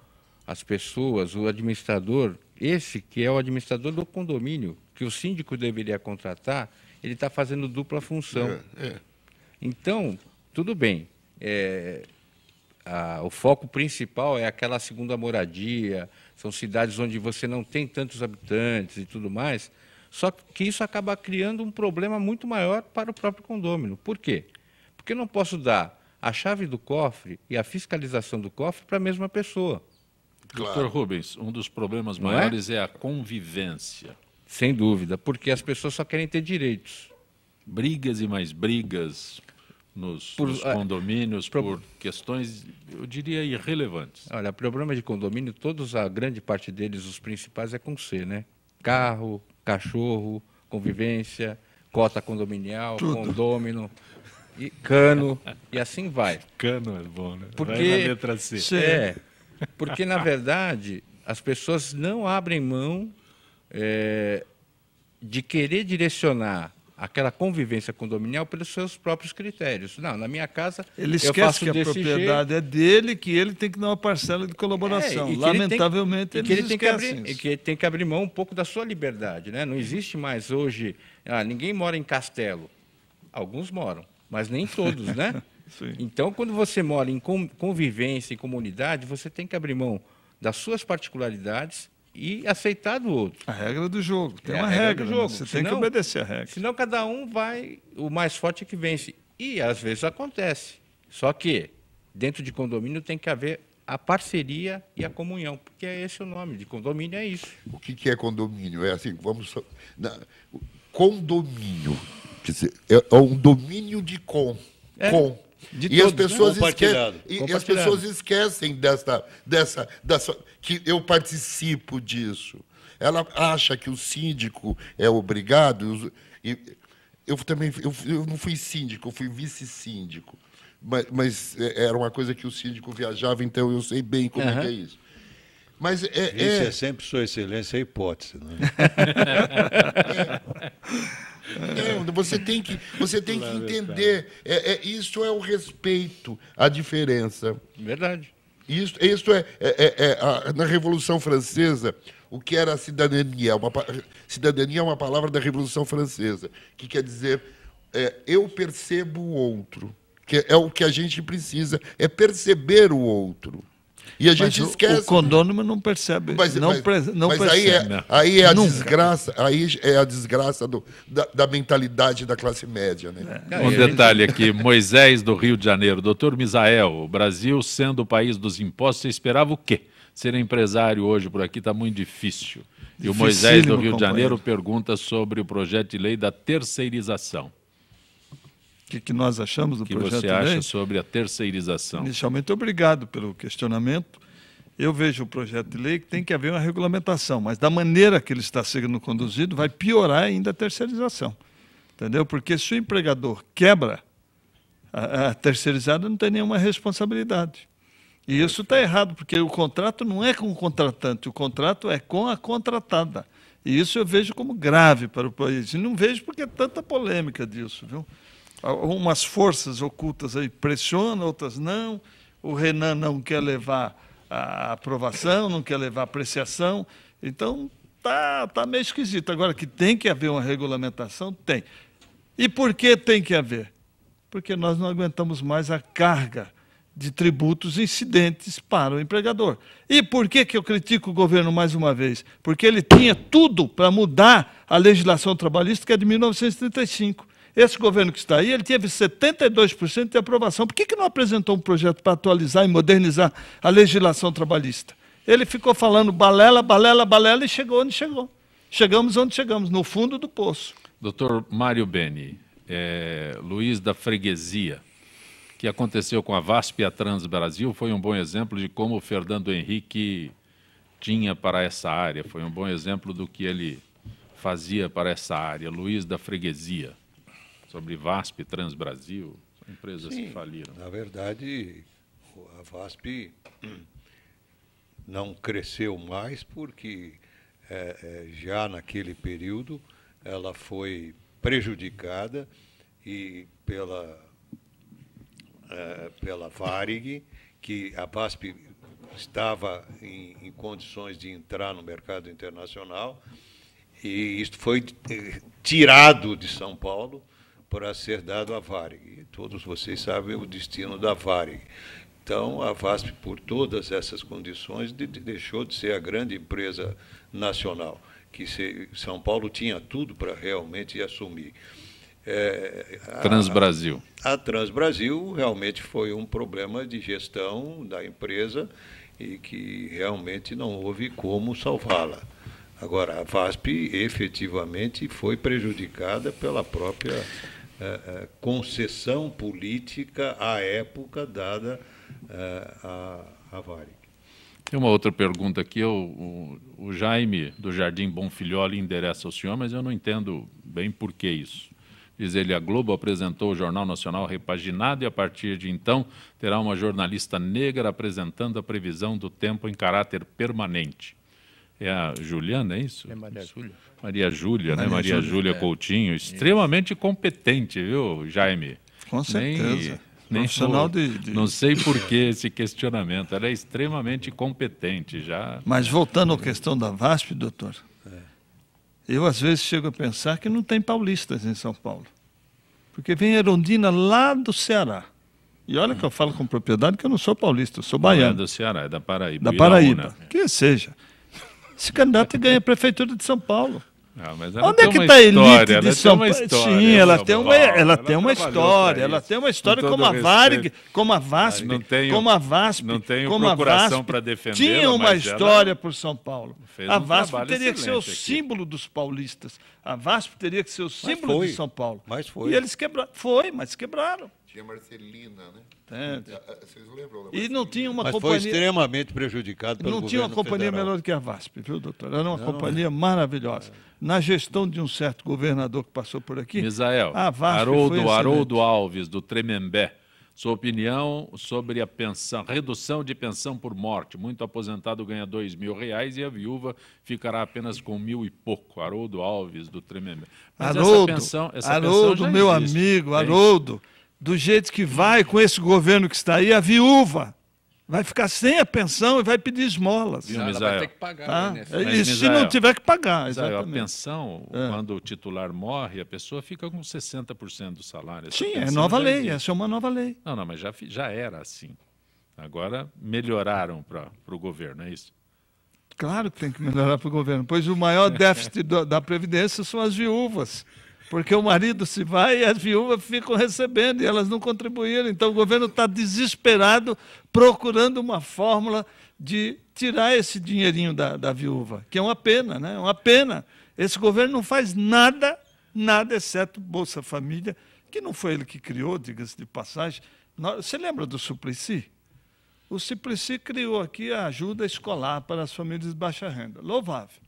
Speaker 5: as pessoas, o administrador, esse que é o administrador do condomínio, que o síndico deveria contratar, ele está fazendo dupla função. Então, tudo bem, o foco principal é aquela segunda moradia, são cidades onde você não tem tantos habitantes e tudo mais. Só que isso acaba criando um problema muito maior para o próprio condômino. Por quê? Porque eu não posso dar a chave do cofre e a fiscalização do cofre para a mesma pessoa.
Speaker 1: Doutor Rubens, um dos problemas maiores é a convivência.
Speaker 5: Sem dúvida, porque as pessoas só querem ter direitos.
Speaker 1: Brigas e mais brigas nos condomínios por questões, eu diria, irrelevantes.
Speaker 5: Olha, problema de condomínio, a grande parte deles, os principais, é com C, né? Carro, cachorro, convivência, cota condominial, condômino, e cano, e assim vai.
Speaker 1: Cano é bom, né?
Speaker 5: Porque,
Speaker 1: vai na letra C.
Speaker 5: Porque, na verdade, as pessoas não abrem mão de querer direcionar aquela convivência condominial pelos seus próprios critérios. Não, na minha casa
Speaker 3: ele
Speaker 5: eu
Speaker 3: esquece
Speaker 5: faço
Speaker 3: que a
Speaker 5: desse
Speaker 3: propriedade é dele, que ele tem que dar uma parcela de colaboração. Lamentavelmente, eles esquecem isso.
Speaker 5: Que ele tem que abrir mão um pouco da sua liberdade, né? Não existe mais hoje... ninguém mora em castelo. Alguns moram, mas nem todos, né? Então, quando você mora em convivência, em comunidade, você tem que abrir mão das suas particularidades e aceitar do outro.
Speaker 3: A regra do jogo. Tem uma regra do jogo. Você tem que obedecer a regra.
Speaker 5: Senão cada um vai, o mais forte é que vence. E às vezes acontece. Só que dentro de condomínio tem que haver a parceria e a comunhão, porque é esse o nome de condomínio, é isso.
Speaker 4: O que é condomínio? É assim, condomínio, quer dizer, é um domínio de e as pessoas as pessoas esquecem dessa que eu participo disso. Ela acha que o síndico é obrigado. Eu não fui síndico, eu fui vice-síndico. Mas era uma coisa que o síndico viajava, então eu sei bem como é que é isso. Mas
Speaker 2: Vice é sempre Sua Excelência a hipótese, né?
Speaker 4: Você tem que entender. Isso é o respeito à diferença.
Speaker 5: Verdade.
Speaker 4: Isso na Revolução Francesa, o que era a cidadania? Cidadania é uma palavra da Revolução Francesa, que quer dizer eu percebo o outro. Que é o que a gente precisa, é perceber o outro. E a gente esquece.
Speaker 3: O condômino não percebe.
Speaker 4: Mas
Speaker 3: percebe.
Speaker 4: Aí é a desgraça. Aí é a desgraça da mentalidade da classe média, né?
Speaker 1: Um detalhe aqui, Moisés do Rio de Janeiro, doutor Misael, o Brasil sendo o país dos impostos, você esperava o quê? Ser empresário hoje por aqui está muito difícil. E o Moisés do Rio de Janeiro pergunta sobre o projeto de lei da terceirização.
Speaker 3: O que nós achamos do projeto de lei?
Speaker 1: O que você acha sobre a terceirização?
Speaker 3: Inicialmente, obrigado pelo questionamento. Eu vejo o projeto de lei que tem que haver uma regulamentação, mas da maneira que ele está sendo conduzido, vai piorar ainda a terceirização. Entendeu? Porque se o empregador quebra, a terceirizada não tem nenhuma responsabilidade. E isso está errado, porque o contrato não é com o contratante, o contrato é com a contratada. E isso eu vejo como grave para o país. E não vejo porque é tanta polêmica disso, viu? Umas forças ocultas aí pressionam, outras não. O Renan não quer levar a aprovação, não quer levar a apreciação. Então, tá meio esquisito. Agora, que tem que haver uma regulamentação, tem. E por que tem que haver? Porque nós não aguentamos mais a carga de tributos incidentes para o empregador. E por que eu critico o governo mais uma vez? Porque ele tinha tudo para mudar a legislação trabalhista, que é de 1935. Esse governo que está aí, ele teve 72% de aprovação. Por que não apresentou um projeto para atualizar e modernizar a legislação trabalhista? Ele ficou falando balela, balela, balela e chegou onde chegou. Chegamos onde chegamos, no fundo do poço.
Speaker 1: Doutor Mário Beni, Luiz da Freguesia, o que aconteceu com a VASP e a Transbrasil foi um bom exemplo de como o Fernando Henrique tinha para essa área, foi um bom exemplo do que ele fazia para essa área. Luiz da Freguesia. Sobre VASP, Transbrasil, são empresas que faliram.
Speaker 2: Na verdade, a VASP não cresceu mais porque já naquele período ela foi prejudicada e pela Varig, que a VASP estava em condições de entrar no mercado internacional, e isto foi tirado de São Paulo para ser dado à Varig. Todos vocês sabem o destino da Varig. Então, a VASP, por todas essas condições, deixou de ser a grande empresa nacional, que São Paulo tinha tudo para realmente assumir.
Speaker 1: Transbrasil.
Speaker 2: A Transbrasil realmente foi um problema de gestão da empresa e que realmente não houve como salvá-la. Agora, a VASP efetivamente foi prejudicada pela própria concessão política à época dada à Varig.
Speaker 1: Tem uma outra pergunta aqui, o Jaime, do Jardim Bonfilholi, endereça ao senhor, mas eu não entendo bem por que isso. Diz ele, a Globo apresentou o Jornal Nacional repaginado e, a partir de então, terá uma jornalista negra apresentando a previsão do tempo em caráter permanente. É a Juliana, é isso?
Speaker 5: É Maria Júlia.
Speaker 1: Maria Júlia, né? Maria Júlia Coutinho, extremamente competente, viu, Jaime?
Speaker 3: Com certeza.
Speaker 1: Profissional Não sei por que esse questionamento. Ela é extremamente competente já.
Speaker 3: Mas voltando à questão da VASP, doutor, eu às vezes chego a pensar que não tem paulistas em São Paulo. Porque vem Erundina lá do Ceará. E olha que eu falo com propriedade que eu não sou paulista, eu sou baiano.
Speaker 1: Não é do Ceará, é da Paraíba.
Speaker 3: Da Paraíba, que seja. Esse candidato ganha a prefeitura de São Paulo.
Speaker 1: Mas
Speaker 3: onde é que está a elite de São Paulo? Sim, ela tem uma história. Ela tem uma história como a Varig, como a VASP, como a VASP.
Speaker 1: Não tenho procuração para defender.
Speaker 3: Tinha uma história por São Paulo. A VASP teria que ser o símbolo dos paulistas. A VASP teria que ser o símbolo de São Paulo.
Speaker 2: Mas foi.
Speaker 3: E eles quebraram. Foi, mas quebraram.
Speaker 4: Tinha Marcelina, né?
Speaker 3: Vocês lembram? E não tinha uma companhia...
Speaker 2: Foi extremamente prejudicado pelo
Speaker 3: governo. Não tinha uma companhia
Speaker 2: federal.
Speaker 3: melhor do que a VASP, viu, doutor? Era uma companhia maravilhosa. Na gestão de um certo governador que passou por aqui...
Speaker 1: Misael,
Speaker 3: a VASP
Speaker 1: Haroldo Alves, do Tremembé. Sua opinião sobre a pensão, redução de pensão por morte. Muito aposentado ganha R$2.000 e a viúva ficará apenas com 1.000 e pouco. Haroldo Alves, do Tremembé. Mas
Speaker 3: Haroldo, meu amigo, Haroldo... Do jeito que vai, com esse governo que está aí, a viúva vai ficar sem a pensão e vai pedir esmolas.
Speaker 5: Ela vai ter que pagar.
Speaker 3: Tá?
Speaker 5: Né?
Speaker 3: Isso se não tiver que pagar.
Speaker 1: A pensão, quando o titular morre, a pessoa fica com 60% do salário.
Speaker 3: Sim, é nova lei, essa é uma nova lei.
Speaker 1: Não, mas já era assim. Agora melhoraram para o governo, é isso?
Speaker 3: Claro que tem que melhorar para o governo, pois o maior déficit da Previdência são as viúvas. Porque o marido se vai e as viúvas ficam recebendo e elas não contribuíram. Então o governo está desesperado procurando uma fórmula de tirar esse dinheirinho da viúva, que é uma pena, né? Uma pena. Esse governo não faz nada, exceto Bolsa Família, que não foi ele que criou, diga-se de passagem. Você lembra do Suplicy? O Suplicy criou aqui a ajuda escolar para as famílias de baixa renda. Louvável.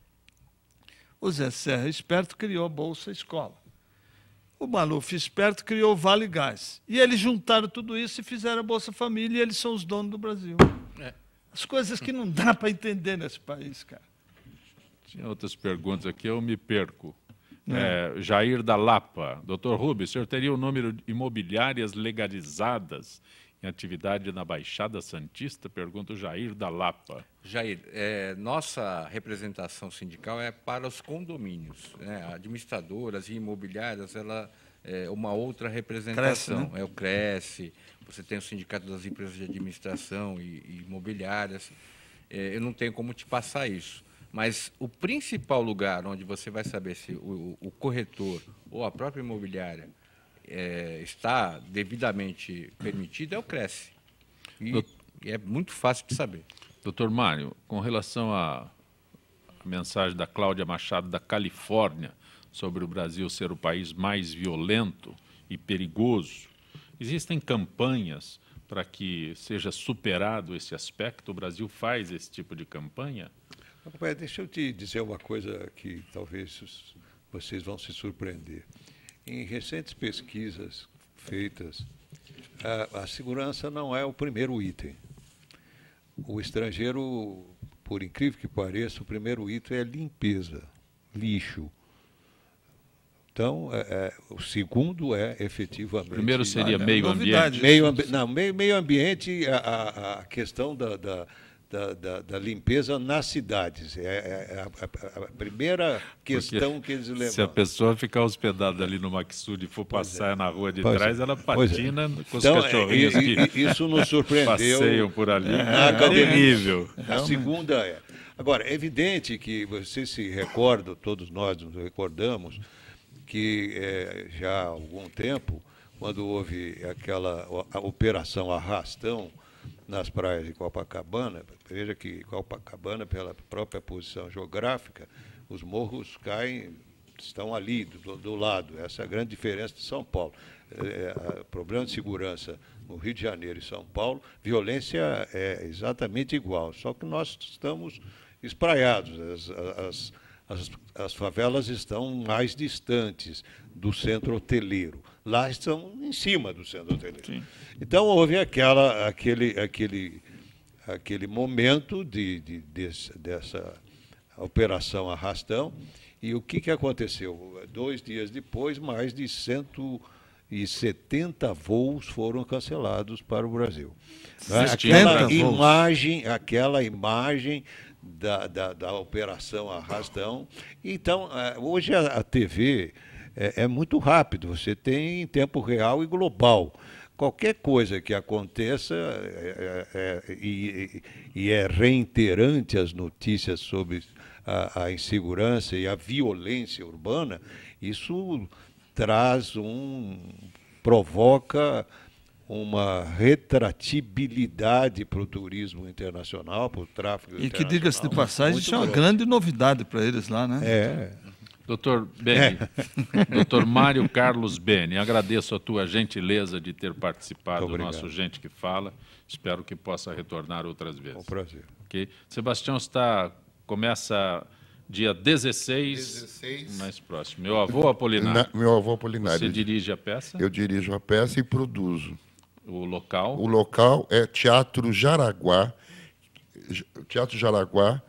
Speaker 3: O Zé Serra, esperto, criou a Bolsa Escola. O Maluf, esperto, criou o Vale Gás. E eles juntaram tudo isso e fizeram a Bolsa Família e eles são os donos do Brasil. As coisas que não dá para entender nesse país, cara.
Speaker 1: Tinha outras perguntas aqui, eu me perco. Jair da Lapa. Doutor Rubens, o senhor teria o número de imobiliárias legalizadas em atividade na Baixada Santista? Pergunta o Jair da Lapa.
Speaker 5: Jair, nossa representação sindical é para os condomínios, né? Administradoras e imobiliárias, ela é uma outra representação.
Speaker 3: Cresce, né?
Speaker 5: O Cresce, você tem o Sindicato das Empresas de Administração e Imobiliárias. Eu não tenho como te passar isso. Mas o principal lugar onde você vai saber se o corretor ou a própria imobiliária está devidamente permitido é o Cresce. E é muito fácil de saber.
Speaker 1: Doutor Mário, com relação à mensagem da Cláudia Machado da Califórnia sobre o Brasil ser o país mais violento e perigoso, existem campanhas para que seja superado esse aspecto? O Brasil faz esse tipo de campanha?
Speaker 2: Deixa eu te dizer uma coisa que talvez vocês vão se surpreender. Em recentes pesquisas feitas, a segurança não é o primeiro item. O estrangeiro, por incrível que pareça, o primeiro item é limpeza, lixo. Então, o segundo é efetivamente...
Speaker 1: Primeiro seria meio ambiente.
Speaker 2: Meio ambiente, a questão da limpeza nas cidades. É a primeira questão que eles levam.
Speaker 1: Se a pessoa ficar hospedada ali no Maxud e for passar na rua de trás, ela patina com os cachorrinhos que
Speaker 2: isso nos surpreendeu.
Speaker 1: Passeiam por ali.
Speaker 2: Terrível. A segunda é... Agora, é evidente que vocês se recordam, todos nós nos recordamos, que já há algum tempo, quando houve a operação Arrastão nas praias de Copacabana, veja que Copacabana, pela própria posição geográfica, os morros estão ali, do lado. Essa é a grande diferença de São Paulo. Problema de segurança no Rio de Janeiro e São Paulo, violência é exatamente igual, só que nós estamos espraiados, as favelas estão mais distantes do centro hoteleiro, lá estão em cima do centro hoteleiro. Sim. Então houve aquele momento dessa operação Arrastão, e o que aconteceu? 2 dias depois, mais de 170 voos foram cancelados para o Brasil. Aquela imagem da operação Arrastão. Então, hoje a TV é muito rápido, você tem em tempo real e global. Qualquer coisa que aconteça e é reiterante as notícias sobre a insegurança e a violência urbana, isso provoca uma retratibilidade para o turismo internacional, para o tráfego internacional.
Speaker 3: E que, diga-se de passagem, isso é uma grande novidade para eles lá, né?
Speaker 1: Doutor Beni, doutor Mário Carlos Beni, agradeço a tua gentileza de ter participado do nosso Gente que Fala. Espero que possa retornar outras vezes.
Speaker 2: Com prazer.
Speaker 1: Okay. Sebastião começa dia 16, mais próximo. Meu avô Apolinário.
Speaker 4: Meu avô Apolinário.
Speaker 1: Você dirige a peça?
Speaker 4: Eu dirijo a peça e produzo.
Speaker 1: O local?
Speaker 4: O local é Teatro Jaraguá. Teatro Jaraguá.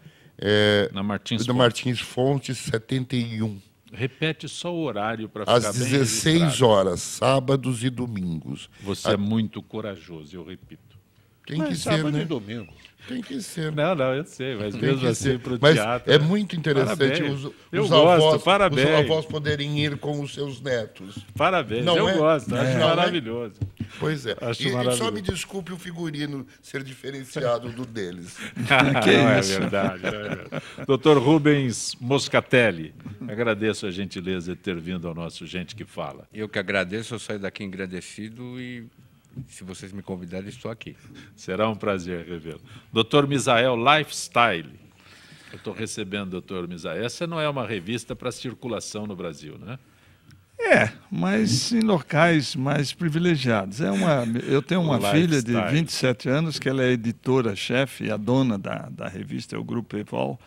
Speaker 1: Na Martins
Speaker 4: Fontes, 71.
Speaker 1: Repete só o horário para ficar bem
Speaker 4: às 16 horas, sábados e domingos.
Speaker 1: Você é muito corajoso, eu repito.
Speaker 4: Tem que ser,
Speaker 2: sábado
Speaker 4: né?
Speaker 2: e domingo.
Speaker 4: Tem que ser.
Speaker 1: Não, eu sei, mas mesmo assim para o
Speaker 4: mas
Speaker 1: teatro...
Speaker 4: é muito interessante os avós poderem ir com os seus netos.
Speaker 1: Parabéns, eu gosto, acho maravilhoso.
Speaker 4: Pois é.
Speaker 1: E
Speaker 4: só me desculpe o figurino ser diferenciado do deles.
Speaker 1: É verdade. Doutor Rubens Moscatelli, agradeço a gentileza de ter vindo ao nosso Gente que Fala.
Speaker 5: Eu que agradeço, eu saio daqui agradecido e... se vocês me convidarem, estou aqui.
Speaker 1: Será um prazer revê-lo. Dr. Misael Lifestyle. Eu estou recebendo, Dr. Misael. Essa não é uma revista para circulação no Brasil, né?
Speaker 3: Mas em locais mais privilegiados. Eu tenho uma filha de 27 anos, que ela é editora-chefe, a dona da revista, é o Grupo Evol.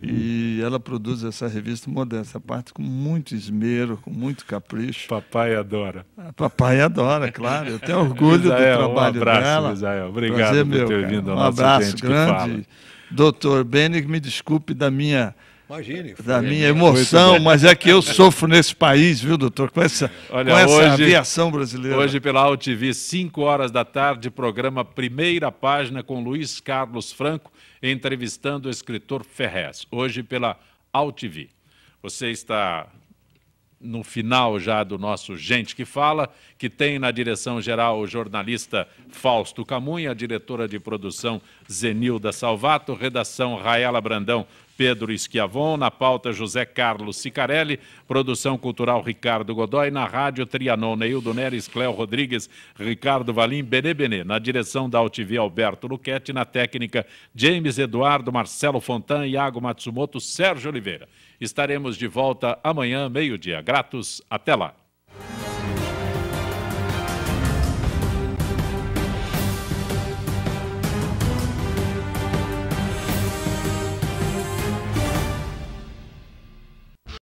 Speaker 3: E ela produz essa revista Modéstia à Parte com muito esmero, com muito capricho.
Speaker 1: Papai adora.
Speaker 3: Papai adora, claro. Eu tenho orgulho do trabalho dela.
Speaker 1: Misael. Obrigado por ter vindo ao nosso
Speaker 3: abraço
Speaker 1: Gente
Speaker 3: grande. Doutor Beni, me desculpe da minha
Speaker 2: Imagine,
Speaker 3: emoção, mas é que eu sofro nesse país, viu, doutor, com essa aviação brasileira.
Speaker 1: Hoje pela AltV, 5 horas da tarde, programa Primeira Página com Luiz Carlos Franco, entrevistando o escritor Ferrez. Hoje pela AltV. Você está no final já do nosso Gente que Fala, que tem na direção-geral o jornalista Fausto Camunha, a diretora de produção Zenilda Salvato, redação Raela Brandão, Pedro Schiavon, na pauta José Carlos Sicarelli, produção cultural Ricardo Godoy, na rádio Trianon, Neildo Neres, Cléo Rodrigues, Ricardo Valim, Benê, na direção da AltV Alberto Luquete, na técnica James Eduardo, Marcelo Fontan, Iago Matsumoto, Sérgio Oliveira. Estaremos de volta amanhã, meio-dia. Gratos, até lá.